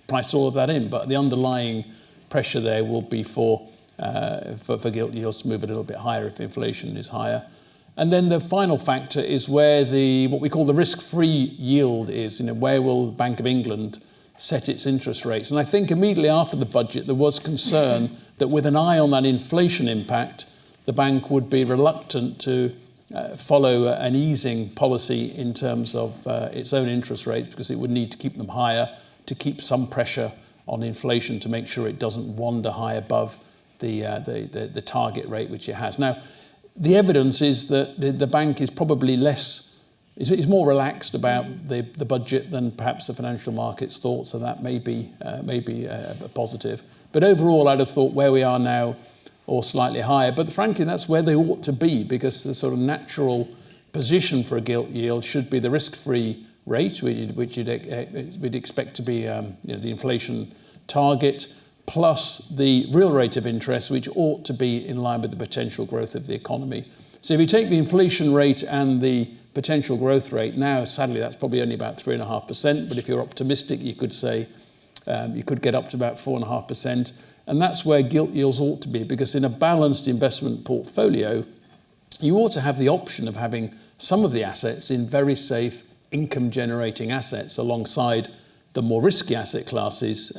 Speaker 4: priced all of that in, but the underlying pressure there will be for gilt yields to move a little bit higher if inflation is higher. And then the final factor is where what we call the risk-free yield is. Where will the Bank of England set its interest rates? And I think immediately after the budget, there was concern that with an eye on that inflation impact, the bank would be reluctant to follow an easing policy in terms of its own interest rates, because it would need to keep them higher to keep some pressure on inflation to make sure it doesn't wander high above the target rate which it has. Now, the evidence is that the bank is probably is more relaxed about the budget than perhaps the financial markets thought, so that may be a positive. But overall, I'd have thought where we are now or slightly higher. But frankly, that's where they ought to be, because the sort of natural position for a gilt yield should be the risk-free rate, which we'd expect to be the inflation target, plus the real rate of interest, which ought to be in line with the potential growth of the economy. So if you take the inflation rate and the potential growth rate, now sadly that's probably only about 3.5%, but if you're optimistic you could say you could get up to about 4.5%, and that's where gilt yields ought to be, because in a balanced investment portfolio you ought to have the option of having some of the assets in very safe income-generating assets alongside the more risky asset classes,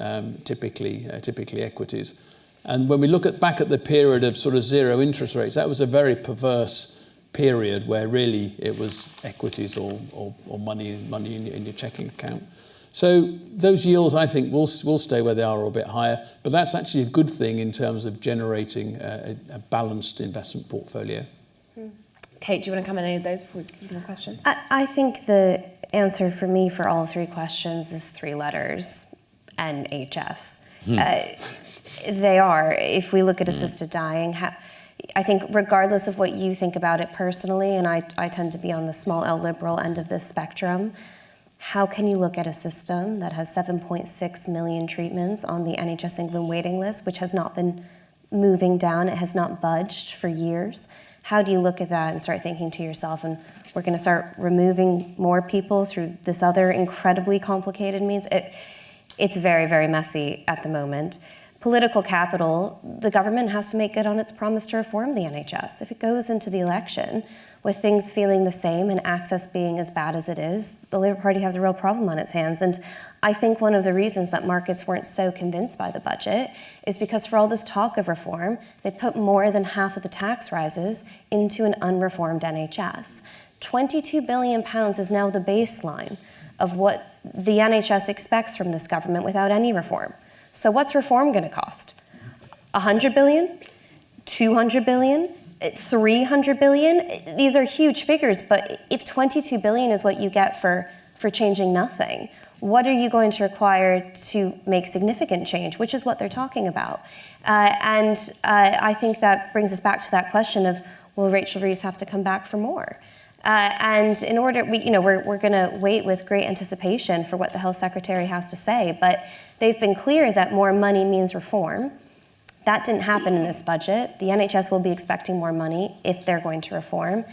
Speaker 4: typically equities. And when we look back at the period of sort of zero interest rates, that was a very perverse period where really it was equities or money in your checking account. So those yields, I think, will stay where they are or a bit higher, but that's actually a good thing in terms of generating a balanced investment portfolio.
Speaker 2: Kate, do you want to come in any of those before we give more questions?
Speaker 8: I think the answer for me for all three questions is three letters, NHS. They are. If we look at assisted dying, I think regardless of what you think about it personally, and I tend to be on the small L liberal end of this spectrum, how can you look at a system that has 7.6 million treatments on the NHS England waiting list, which has not been moving down, it has not budged for years? How do you look at that and start thinking to yourself, and we're going to start removing more people through this other incredibly complicated means? It's very, very messy at the moment. Political capital, the government has to make good on its promise to reform the NHS. If it goes into the election with things feeling the same and access being as bad as it is, the Labour Party has a real problem on its hands. And I think one of the reasons that markets weren't so convinced by the budget is because for all this talk of reform, they put more than half of the tax rises into an unreformed NHS. £22 billion is now the baseline of what the NHS expects from this government without any reform. So what's reform going to cost? 100 billion? 200 billion? 300 billion? These are huge figures, but if 22 billion is what you get for changing nothing, what are you going to require to make significant change, which is what they're talking about? I think that brings us back to that question of, will Rachel Reeves have to come back for more? And in order, we're going to wait with great anticipation for what the Health Secretary has to say, but they've been clear that more money means reform. That didn't happen in this budget. The NHS will be expecting more money if they're going to reform.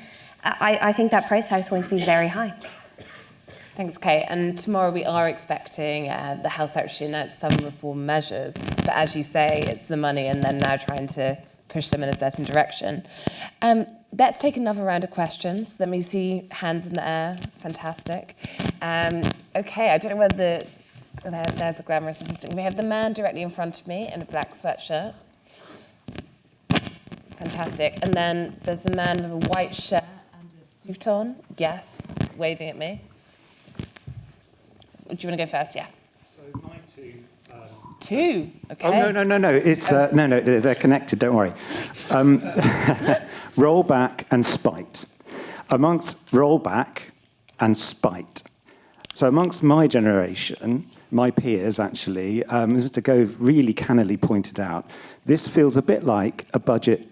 Speaker 8: I think that price tag is going to be very high.
Speaker 2: Thanks, Kate. And tomorrow we are expecting the Health Secretary to announce some reform measures. But as you say, it's the money and then now trying to push them in a certain direction. Let's take another round of questions. Let me see hands in the air. Fantastic. Okay, I don't know whether there's a glamorous assistant. We have the man directly in front of me in a black sweatshirt. Fantastic. And then there's a man with a white shirt and a suit on. Yes, waving at me. Do you want to go first? Yeah.
Speaker 9: So my two.
Speaker 2: Two. Okay.
Speaker 9: Oh no! It's no. They're connected. Don't worry. Rollback and spite. Amongst rollback and spite. So amongst my generation, my peers actually, as Mr. Gove really cannily pointed out, this feels a bit like a budget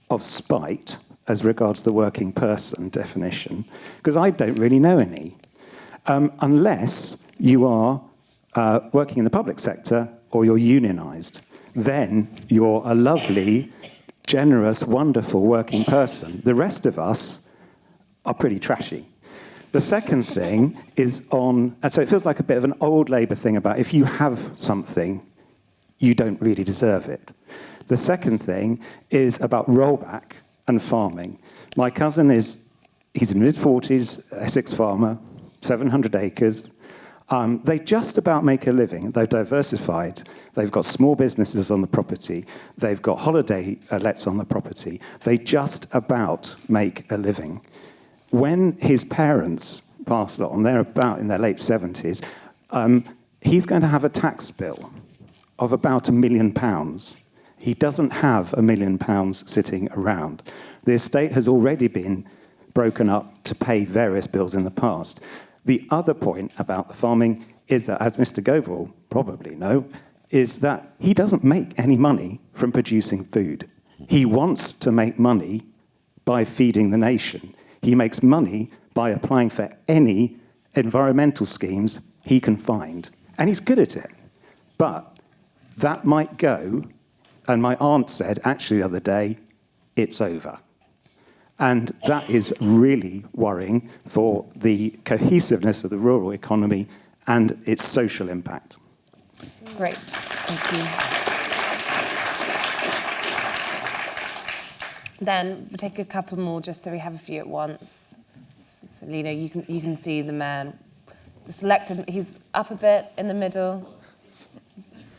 Speaker 9: of spite as regards the working person definition, because I don't really know any, unless you are working in the public sector or you're unionised. Then you're a lovely, generous, wonderful working person. The rest of us are pretty trashy. The second thing is on, and so it feels like a bit of an old Labour thing about if you have something, you don't really deserve it. The second thing is about rollback and farming. My cousin he's in his 40s, Essex farmer, 700 acres. They just about make a living. They've diversified. They've got small businesses on the property. They've got holiday lets on the property. They just about make a living. When his parents passed on, they're about in their late 70s, he's going to have a tax bill of about £1 million. He doesn't have £1 million sitting around. The estate has already been broken up to pay various bills in the past. The other point about the farming is that, as Mr. Gove will probably know, is that he doesn't make any money from producing food. He wants to make money by feeding the nation. He makes money by applying for any environmental schemes he can find. And he's good at it. But that might go, and my aunt said, actually the other day, it's over. And that is really worrying for the cohesiveness of the rural economy and its social impact.
Speaker 2: Great. Thank you. Then we'll take a couple more just so we have a few at once. So Lena, you can see the man. The selected, he's up a bit in the middle.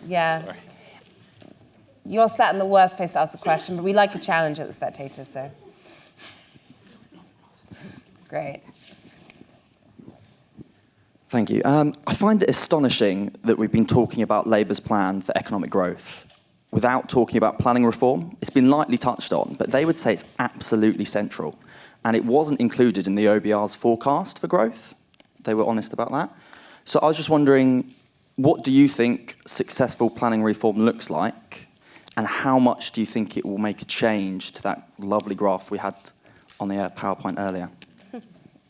Speaker 2: Yeah.
Speaker 10: Sorry.
Speaker 2: You're sat in the worst place to ask the question, but we like a challenge at the Spectator, so. Great.
Speaker 10: Thank you. I find it astonishing that we've been talking about Labour's plan for economic growth without talking about planning reform. It's been lightly touched on, but they would say it's absolutely central. And it wasn't included in the OBR's forecast for growth. They were honest about that. So I was just wondering, what do you think successful planning reform looks like? And how much do you think it will make a change to that lovely graph we had on the PowerPoint earlier?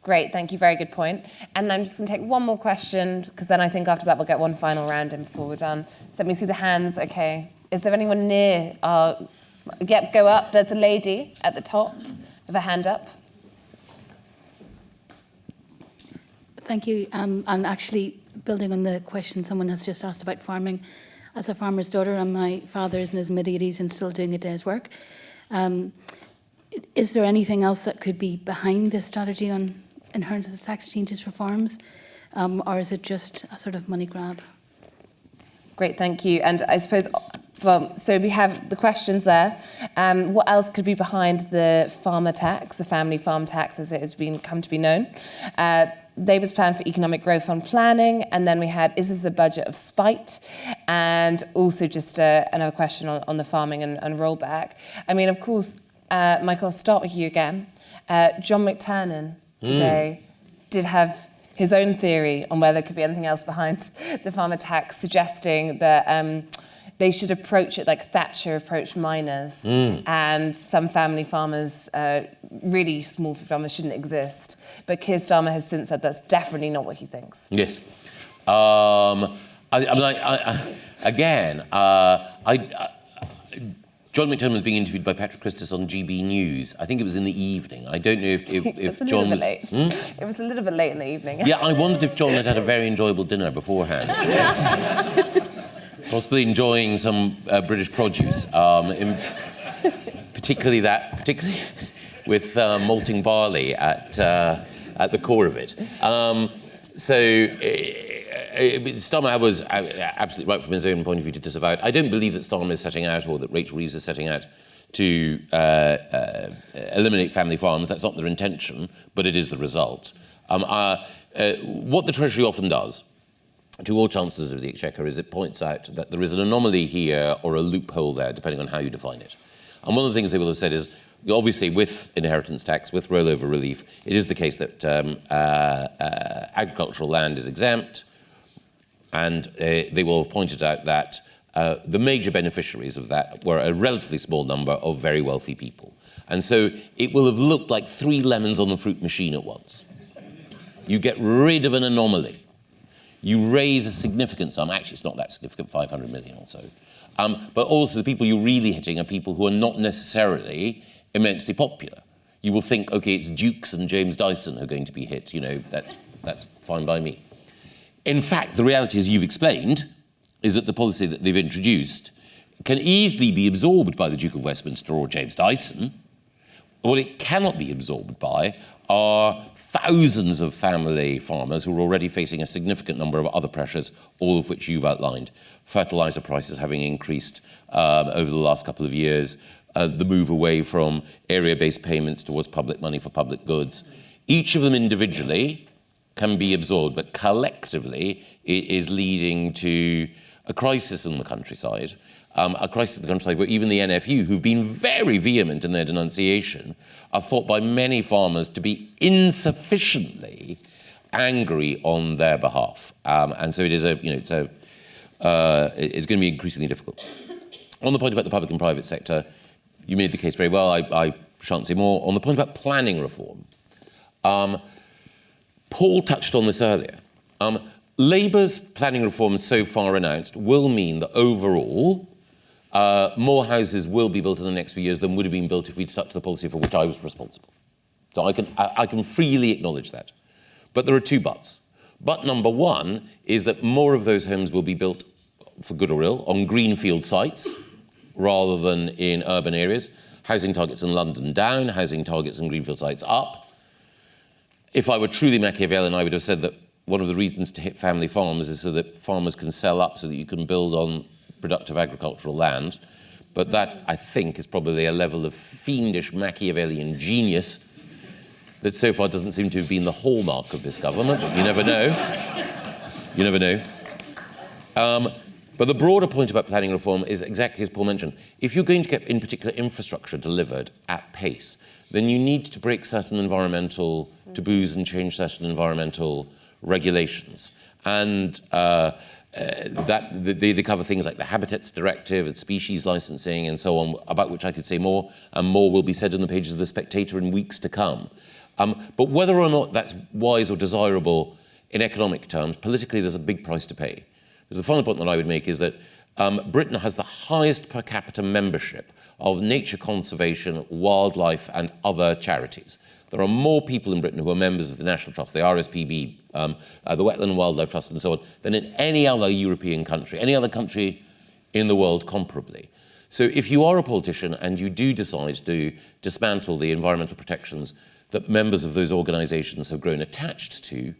Speaker 2: Great, thank you, very good point. And I'm just going to take one more question, because then I think after that we'll get one final round in before we're done. So let me see the hands, okay. Is there anyone near? Yep, go up. There's a lady at the top with a hand up.
Speaker 11: Thank you. I'm actually building on the question someone has just asked about farming. As a farmer's daughter, and my father is in his mid-80s and still doing a day's work. Is there anything else that could be behind this strategy on inheritance tax changes for farms? Or is it just a sort of money grab?
Speaker 2: Great, thank you. And I suppose, well, so we have the questions there. What else could be behind the farmer tax, the family farm tax as it has come to be known? Labour's plan for economic growth on planning, and then we had, is this a budget of spite? And also just another question on the farming and rollback. I mean, of course, Michael, I'll start with you again. John McTernan today did have his own theory on whether there could be anything else behind the farmer tax, suggesting that they should approach it like Thatcher approached miners, and some family farmers, really small farmers, shouldn't exist. But Keir Starmer has since said that's definitely not what he thinks.
Speaker 1: Yes. John McTernan was being interviewed by Patrick Christus on GB News. I think it was in the evening. I don't know if John was...
Speaker 2: It was a little bit late in the evening.
Speaker 1: Yeah, I wondered if John had had a very enjoyable dinner beforehand. Possibly enjoying some British produce, particularly with malting barley at the core of it. Starmer was absolutely right from his own point of view to disavow it. I don't believe that Starmer is setting out, or that Rachel Reeves is setting out, to eliminate family farms. That's not their intention, but it is the result. What the Treasury often does to all Chancellors of the Exchequer is it points out that there is an anomaly here or a loophole there, depending on how you define it. And one of the things they will have said is, obviously, with inheritance tax, with rollover relief, it is the case that agricultural land is exempt, and they will have pointed out that the major beneficiaries of that were a relatively small number of very wealthy people. And so it will have looked like 3 lemons on the fruit machine at once. You get rid of an anomaly. You raise a significant sum. Actually, it's not that significant, 500 million or so. But also the people you're really hitting are people who are not necessarily immensely popular. You will think, OK, it's Dukes and James Dyson who are going to be hit. You know, that's fine by me. In fact, the reality, as you've explained, is that the policy that they've introduced can easily be absorbed by the Duke of Westminster or James Dyson. What it cannot be absorbed by are thousands of family farmers who are already facing a significant number of other pressures, all of which you've outlined. Fertiliser prices having increased over the last couple of years, the move away from area-based payments towards public money for public goods. Each of them individually can be absorbed, but collectively it is leading to a crisis in the countryside, where even the NFU, who've been very vehement in their denunciation, are thought by many farmers to be insufficiently angry on their behalf. And so it is it's going to be increasingly difficult. On the point about the public and private sector, you made the case very well. I shan't say more. On the point about planning reform, Paul touched on this earlier. Labour's planning reform so far announced will mean that overall more houses will be built in the next few years than would have been built if we'd stuck to the policy for which I was responsible. So I can freely acknowledge that. But there are 2 buts. But number 1 is that more of those homes will be built, for good or ill, on greenfield sites rather than in urban areas. housing targets in London down, housing targets in greenfield sites up. If I were truly Machiavellian, I would have said that one of the reasons to hit family farms is so that farmers can sell up so that you can build on productive agricultural land. But that, I think, is probably a level of fiendish Machiavellian genius that so far doesn't seem to have been the hallmark of this government, but you never know. You never know. But the broader point about planning reform is exactly as Paul mentioned. If you're going to get, in particular, infrastructure delivered at pace, then you need to break certain environmental taboos and change certain environmental regulations. And they cover things like the Habitats Directive and species licensing and so on, about which I could say more, and more will be said in the pages of The Spectator in weeks to come. But whether or not that's wise or desirable in economic terms, politically there's a big price to pay. Because the final point that I would make is that Britain has the highest per capita membership of nature conservation, wildlife and other charities. There are more people in Britain who are members of the National Trust, the RSPB, the Wetland and Wildlife Trust and so on, than in any other European country, any other country in the world comparably. So if you are a politician and you do decide to dismantle the environmental protections that members of those organisations have grown attached to,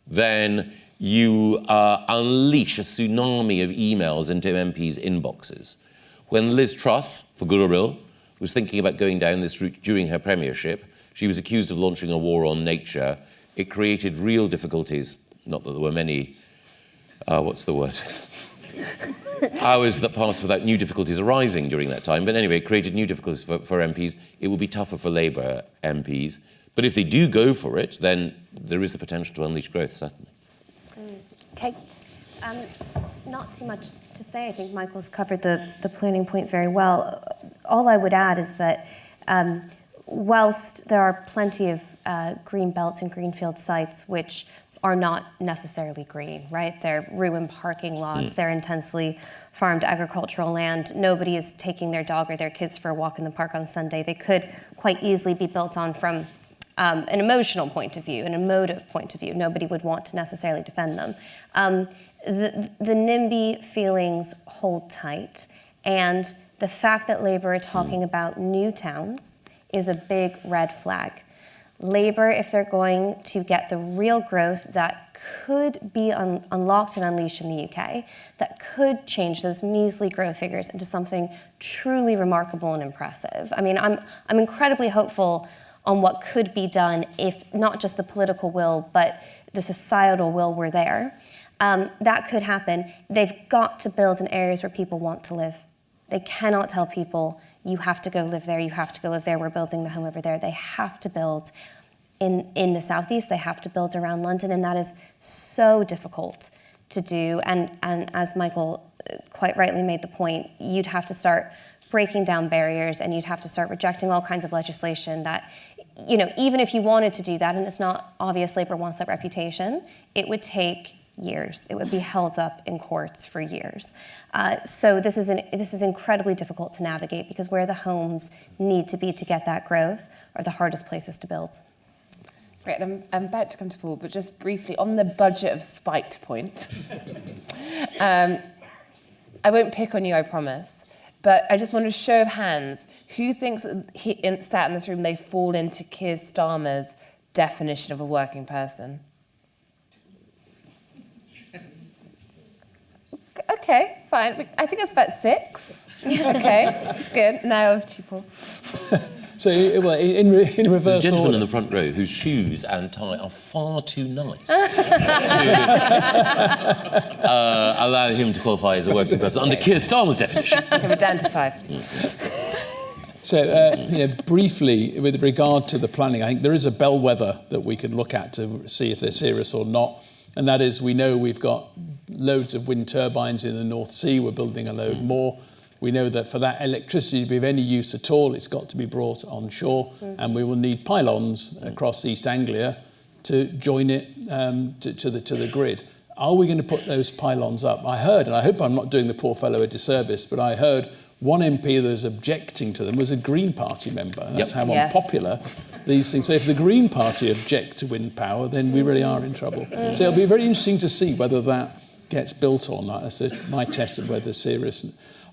Speaker 1: then you unleash a tsunami of emails into MPs' inboxes. When Liz Truss, for good or ill, was thinking about going down this route during her premiership, she was accused of launching a war on nature. It created real difficulties, not that there were many, hours that passed without new difficulties arising during that time. But anyway, it created new difficulties for MPs. It will be tougher for Labour MPs. But if they do go for it, then there is the potential to unleash growth, certainly.
Speaker 8: Kate? Not too much to say. I think Michael's covered the planning point very well. All I would add is that whilst there are plenty of green belts and greenfield sites which are not necessarily green, right? They're ruined parking lots, they're intensely farmed agricultural land. Nobody is taking their dog or their kids for a walk in the park on Sunday. They could quite easily be built on from an emotional point of view, an emotive point of view. Nobody would want to necessarily defend them. The NIMBY feelings hold tight, and the fact that Labour are talking about new towns is a big red flag. Labour, if they're going to get the real growth that could be unlocked and unleashed in the UK, that could change those measly growth figures into something truly remarkable and impressive. I mean, I'm incredibly hopeful on what could be done if not just the political will, but the societal will were there. That could happen. They've got to build in areas where people want to live. They cannot tell people, you have to go live there, you have to go live there, we're building the home over there. They have to build in the southeast, they have to build around London, and that is so difficult to do. And as Michael quite rightly made the point, you'd have to start breaking down barriers and you'd have to start rejecting all kinds of legislation that, you know, even if you wanted to do that, and it's not obvious Labour wants that reputation, it would take years. It would be held up in courts for years. So this is incredibly difficult to navigate because where the homes need to be to get that growth are the hardest places to build.
Speaker 2: Great, I'm about to come to Paul, but just briefly, on the budget of spite point, I won't pick on you, I promise, but I just want a show of hands. Who thinks sat in this room they fall into Keir Starmer's definition of a working person? Okay, fine. I think that's about 6. Okay, that's good. Now over to you, Paul.
Speaker 4: So, well, in reverse order.
Speaker 1: There's a gentleman in the front row whose shoes and tie are far too nice to allow him to qualify as a working person under Keir Starmer's definition.
Speaker 2: Okay, we're down to 5.
Speaker 4: So, briefly, with regard to the planning, I think there is a bellwether that we can look at to see if they're serious or not. And that is, we know we've got loads of wind turbines in the North Sea. We're building a load more. We know that for that electricity to be of any use at all, it's got to be brought onshore, and we will need pylons across East Anglia to join it to the grid. Are we going to put those pylons up? I heard, and I hope I'm not doing the poor fellow a disservice, but I heard one MP that was objecting to them was a Green Party member. That's how unpopular these things. So if the Green Party object to wind power, then we really are in trouble. So it'll be very interesting to see whether that gets built or not. That's my test of whether it's serious.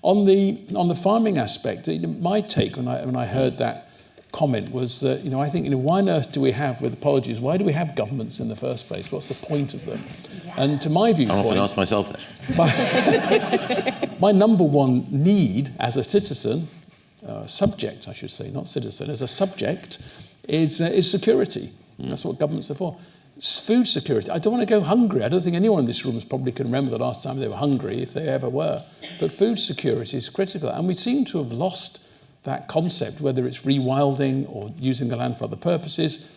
Speaker 4: On the farming aspect, my take when I heard that comment was that, I think, why on earth do we have, with apologies, why do we have governments in the first place? What's the point of them? Yeah. And to my viewpoint...
Speaker 1: I often ask myself that.
Speaker 4: My number one need as a citizen, subject, I should say, not citizen, as a subject, is security. That's what governments are for. Food security. I don't want to go hungry. I don't think anyone in this room probably can remember the last time they were hungry, if they ever were. But food security is critical. And we seem to have lost that concept, whether it's rewilding or using the land for other purposes.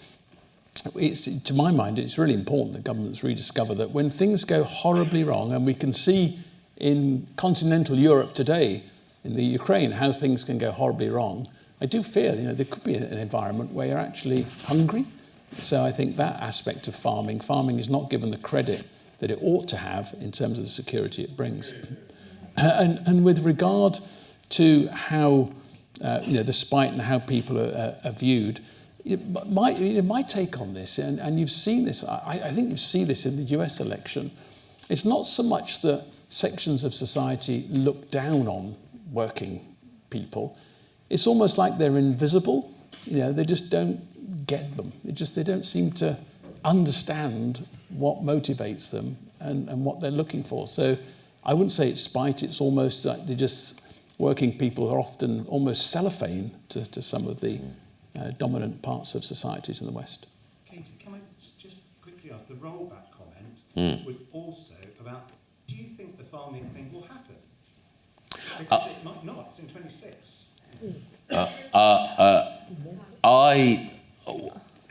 Speaker 4: To my mind, it's really important that governments rediscover that when things go horribly wrong, and we can see in continental Europe today, in the Ukraine, how things can go horribly wrong, I do fear, there could be an environment where you're actually hungry. So I think that aspect of farming is not given the credit that it ought to have in terms of the security it brings. And with regard to how, the spite and how people are viewed, my take on this, and you've seen this, I think you see this in the US election, it's not so much that sections of society look down on working people, it's almost like they're invisible. They just don't get them. They don't seem to understand what motivates them and what they're looking for. So I wouldn't say it's spite, it's almost like working people are often almost cellophane to some of the dominant parts of societies in the West.
Speaker 12: Katy, can I just quickly ask, the rollback comment was also about, do you think the farming thing will happen? Because it might not, it's in 26.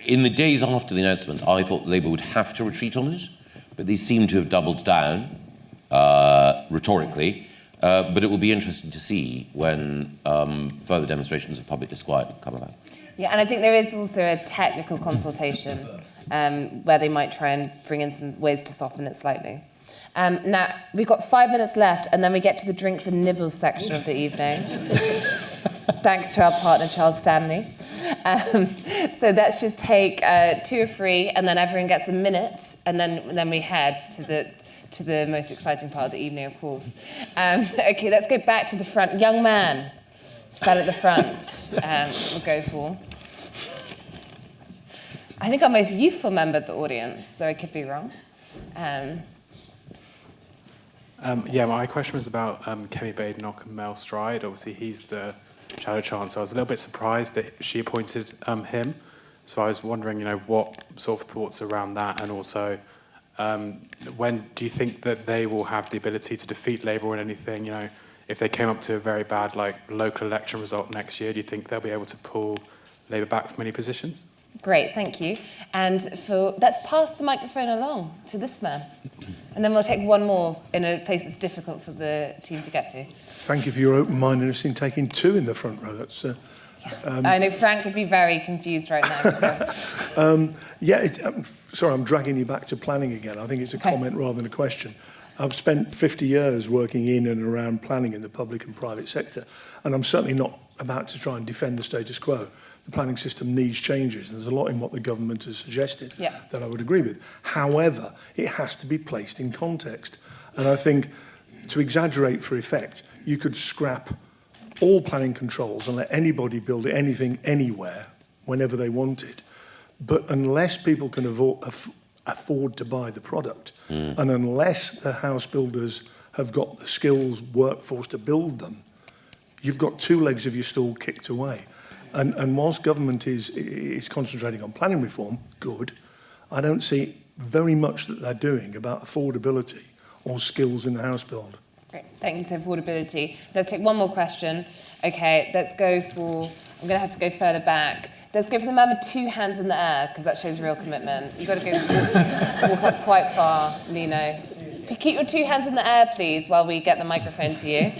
Speaker 1: In the days after the announcement, I thought Labour would have to retreat on it, but they seem to have doubled down rhetorically. But it will be interesting to see when further demonstrations of public disquiet come about.
Speaker 2: Yeah, and I think there is also a technical consultation where they might try and bring in some ways to soften it slightly. Now, we've got 5 minutes left, and then we get to the drinks and nibbles section of the evening. Thanks to our partner, Charles Stanley. So let's just take 2 or 3, and then everyone gets a minute, and then we head to the most exciting part of the evening, of course. Okay, let's go back to the front. Young man, sat at the front. We'll go for. I think our most youthful member of the audience, so I could be wrong.
Speaker 13: My question was about Kemi Badenoch and Mel Stride. Obviously, he's the Shadow Chancellor. I was a little bit surprised that she appointed him. So I was wondering, what sort of thoughts around that, and also when do you think that they will have the ability to defeat Labour in anything? If they came up to a very bad local election result next year, do you think they'll be able to pull Labour back from any positions?
Speaker 2: Great, thank you. And let's pass the microphone along to this man. And then we'll take one more in a place that's difficult for the team to get to.
Speaker 14: Thank you for your open-mindedness in taking 2 in the front row. That's.
Speaker 2: I know Frank would be very confused right now.
Speaker 14: Sorry, I'm dragging you back to planning again. I think it's a comment rather than a question. I've spent 50 years working in and around planning in the public and private sector, and I'm certainly not about to try and defend the status quo. The planning system needs changes. There's a lot in what the government has suggested that I would agree with. However, it has to be placed in context. And I think, to exaggerate for effect, you could scrap all planning controls and let anybody build anything anywhere whenever they wanted. But unless people can afford to buy the product, and unless the house builders have got the skills workforce to build them, you've got 2 legs of your stool kicked away. And whilst government is concentrating on planning reform, good, I don't see very much that they're doing about affordability or skills in the house build.
Speaker 2: Great, thank you. So affordability. Let's take one more question. Okay, let's go for, I'm going to have to go further back. Let's go for the man with 2 hands in the air, because that shows real commitment. You've got to go walk up quite far, Lino. Keep your 2 hands in the air, please, while we get the microphone to you,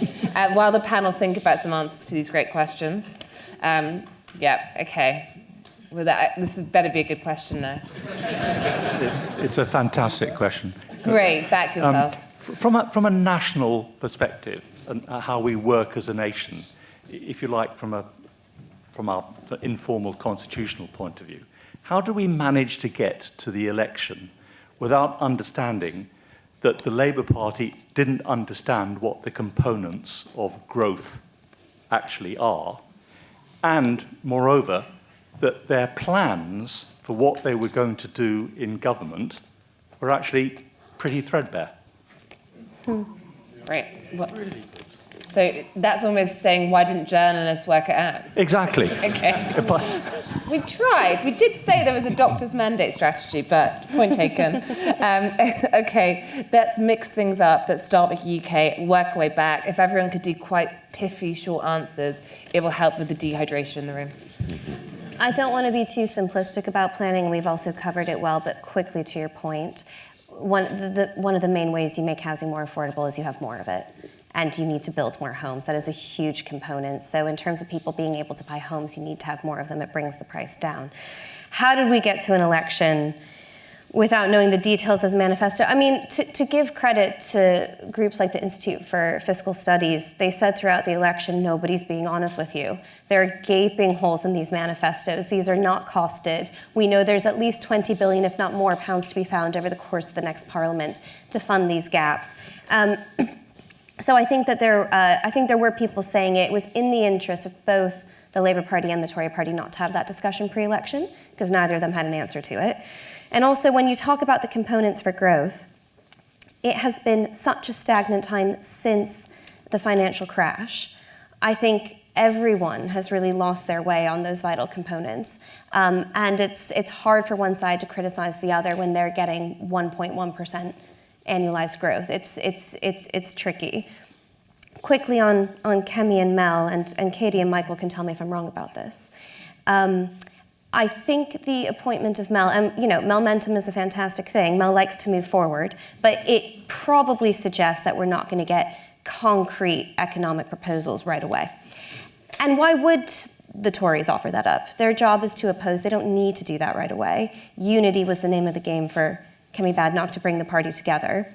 Speaker 2: while the panel think about some answers to these great questions. Okay. Well, this better be a good question now.
Speaker 15: It's a fantastic question.
Speaker 2: Great, back yourself.
Speaker 15: From a national perspective, and how we work as a nation, if you like, from our informal constitutional point of view, how do we manage to get to the election without understanding that the Labour Party didn't understand what the components of growth actually are, and moreover, that their plans for what they were going to do in government were actually pretty threadbare.
Speaker 2: Right. So that's almost saying, why didn't journalists work it out?
Speaker 15: Exactly.
Speaker 2: Okay. We tried. We did say there was a doctor's mandate strategy, but point taken. Okay, let's mix things up. Let's start with UK, work our way back. If everyone could do quite piffy, short answers, it will help with the dehydration in the room.
Speaker 8: I don't want to be too simplistic about planning. We've also covered it well, but quickly to your point, one of the main ways you make housing more affordable is you have more of it. And you need to build more homes. That is a huge component. So in terms of people being able to buy homes, you need to have more of them. It brings the price down. How did we get to an election without knowing the details of the manifesto? I mean, to give credit to groups like the Institute for Fiscal Studies, they said throughout the election, nobody's being honest with you. There are gaping holes in these manifestos. These are not costed. We know there's at least 20 billion, if not more, pounds to be found over the course of the next parliament to fund these gaps. So I think that there were people saying it was in the interest of both the Labour Party and the Tory Party not to have that discussion pre-election, because neither of them had an answer to it. And also, when you talk about the components for growth, it has been such a stagnant time since the financial crash. I think everyone has really lost their way on those vital components. And it's hard for one side to criticize the other when they're getting 1.1% annualized growth. It's tricky. Quickly on Kemi and Mel, and Katie and Michael can tell me if I'm wrong about this. I think the appointment of Mel, and Melmentum is a fantastic thing. Mel likes to move forward, but it probably suggests that we're not going to get concrete economic proposals right away. And why would the Tories offer that up? Their job is to oppose. They don't need to do that right away. Unity was the name of the game for Kemi Badenoch to bring the party together,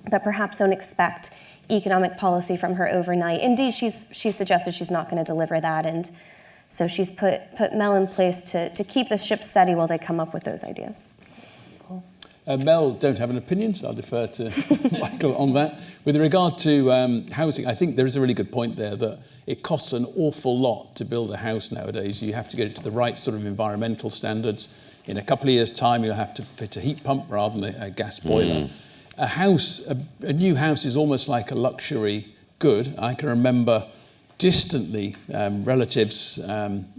Speaker 8: but perhaps don't expect economic policy from her overnight. Indeed, she's suggested she's not going to deliver that, and so she's put Mel in place to keep the ship steady while they come up with those ideas.
Speaker 4: Mel don't have an opinion, so I'll defer to Michael on that. With regard to housing, I think there is a really good point there that it costs an awful lot to build a house nowadays. You have to get it to the right sort of environmental standards. In a couple of years' time, you'll have to fit a heat pump rather than a gas boiler. A new house is almost like a luxury good. I can remember distantly relatives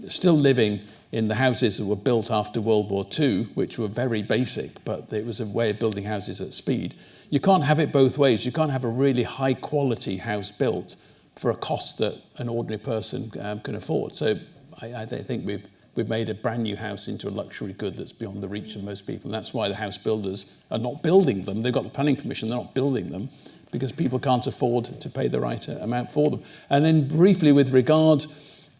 Speaker 4: still living in the houses that were built after World War II, which were very basic, but it was a way of building houses at speed. You can't have it both ways. You can't have a really high-quality house built for a cost that an ordinary person can afford. So I think we've made a brand new house into a luxury good that's beyond the reach of most people. And that's why the house builders are not building them. They've got the planning permission, they're not building them, because people can't afford to pay the right amount for them. And then briefly with regard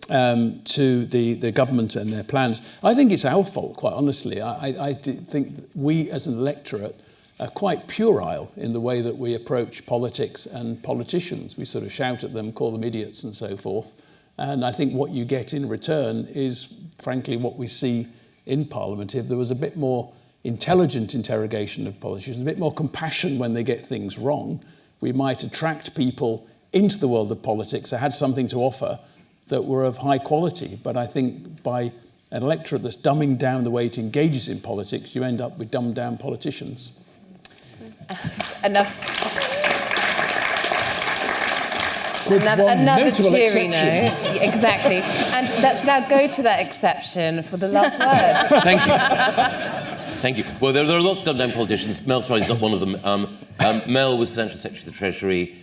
Speaker 4: to the government and their plans, I think it's our fault, quite honestly. I think we as an electorate are quite puerile in the way that we approach politics and politicians. We sort of shout at them, call them idiots and so forth. And I think what you get in return is, frankly, what we see in Parliament. If there was a bit more intelligent interrogation of politicians, a bit more compassion when they get things wrong, we might attract people into the world of politics that had something to offer that were of high quality. But I think by an electorate that's dumbing down the way it engages in politics, you end up with dumbed down politicians.
Speaker 2: Another cheery no. Exactly. And let's now go to that exception for the last word.
Speaker 1: Thank you. Thank you. Well, there are lots of dumbed-down politicians. Mel Stride is not one of them. Mel was Financial Secretary of the Treasury.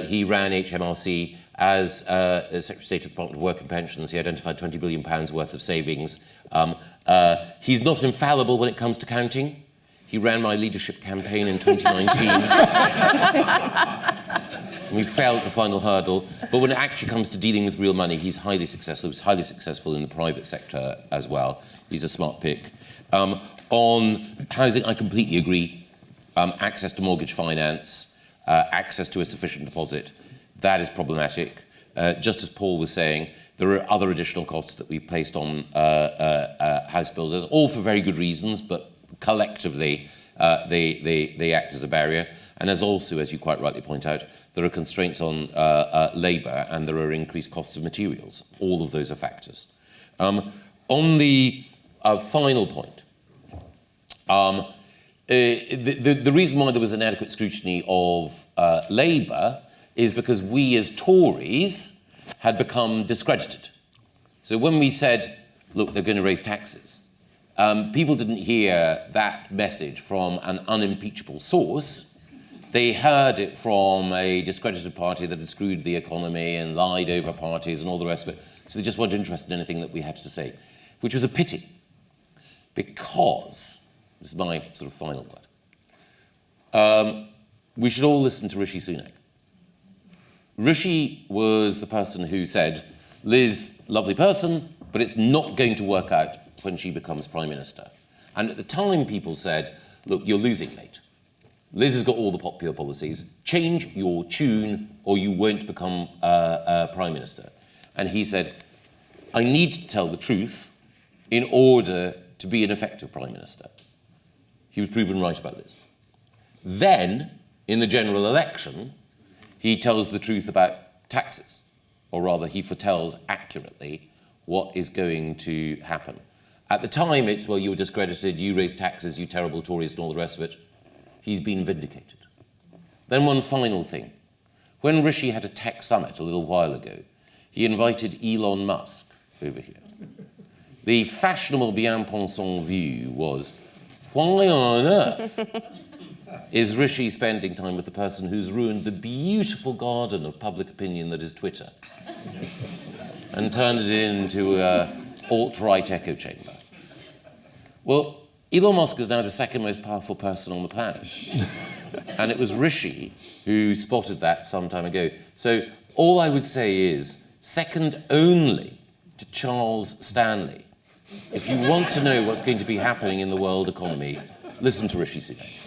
Speaker 1: He ran HMRC as Secretary of State of the Department of Work and Pensions. He identified £20 billion worth of savings. He's not infallible when it comes to counting. He ran my leadership campaign in 2019. We failed at the final hurdle. But when it actually comes to dealing with real money, he's highly successful. He was highly successful in the private sector as well. He's a smart pick. On housing, I completely agree. Access to mortgage finance, access to a sufficient deposit, that is problematic. Just as Paul was saying, there are other additional costs that we've placed on house builders, all for very good reasons, but collectively they act as a barrier. And there's also, as you quite rightly point out, there are constraints on labour and there are increased costs of materials. All of those are factors. On the final point, the reason why there was inadequate scrutiny of Labour is because we as Tories had become discredited. So when we said, look, they're going to raise taxes, people didn't hear that message from an unimpeachable source. They heard it from a discredited party that had screwed the economy and lied over parties and all the rest of it. So they just weren't interested in anything that we had to say, which was a pity, because, this is my sort of final word, we should all listen to Rishi Sunak. Rishi was the person who said, Liz, lovely person, but it's not going to work out when she becomes Prime Minister. And at the time, people said, look, you're losing, mate. Liz has got all the popular policies. Change your tune or you won't become Prime Minister. And he said, I need to tell the truth in order to be an effective Prime Minister. He was proven right about Liz. Then, in the general election, he tells the truth about taxes, or rather, he foretells accurately what is going to happen. At the time, it's, well, you were discredited, you raised taxes, you terrible Tories, and all the rest of it. He's been vindicated. Then one final thing. When Rishi had a tech summit a little while ago, he invited Elon Musk over here. The fashionable bien-pensant view was, why on earth is Rishi spending time with the person who's ruined the beautiful garden of public opinion that is Twitter and turned it into an alt-right echo chamber? Well, Elon Musk is now the second most powerful person on the planet. And it was Rishi who spotted that some time ago. So all I would say is, second only to Charles Stanley, if you want to know what's going to be happening in the world economy, listen to Rishi Sunak.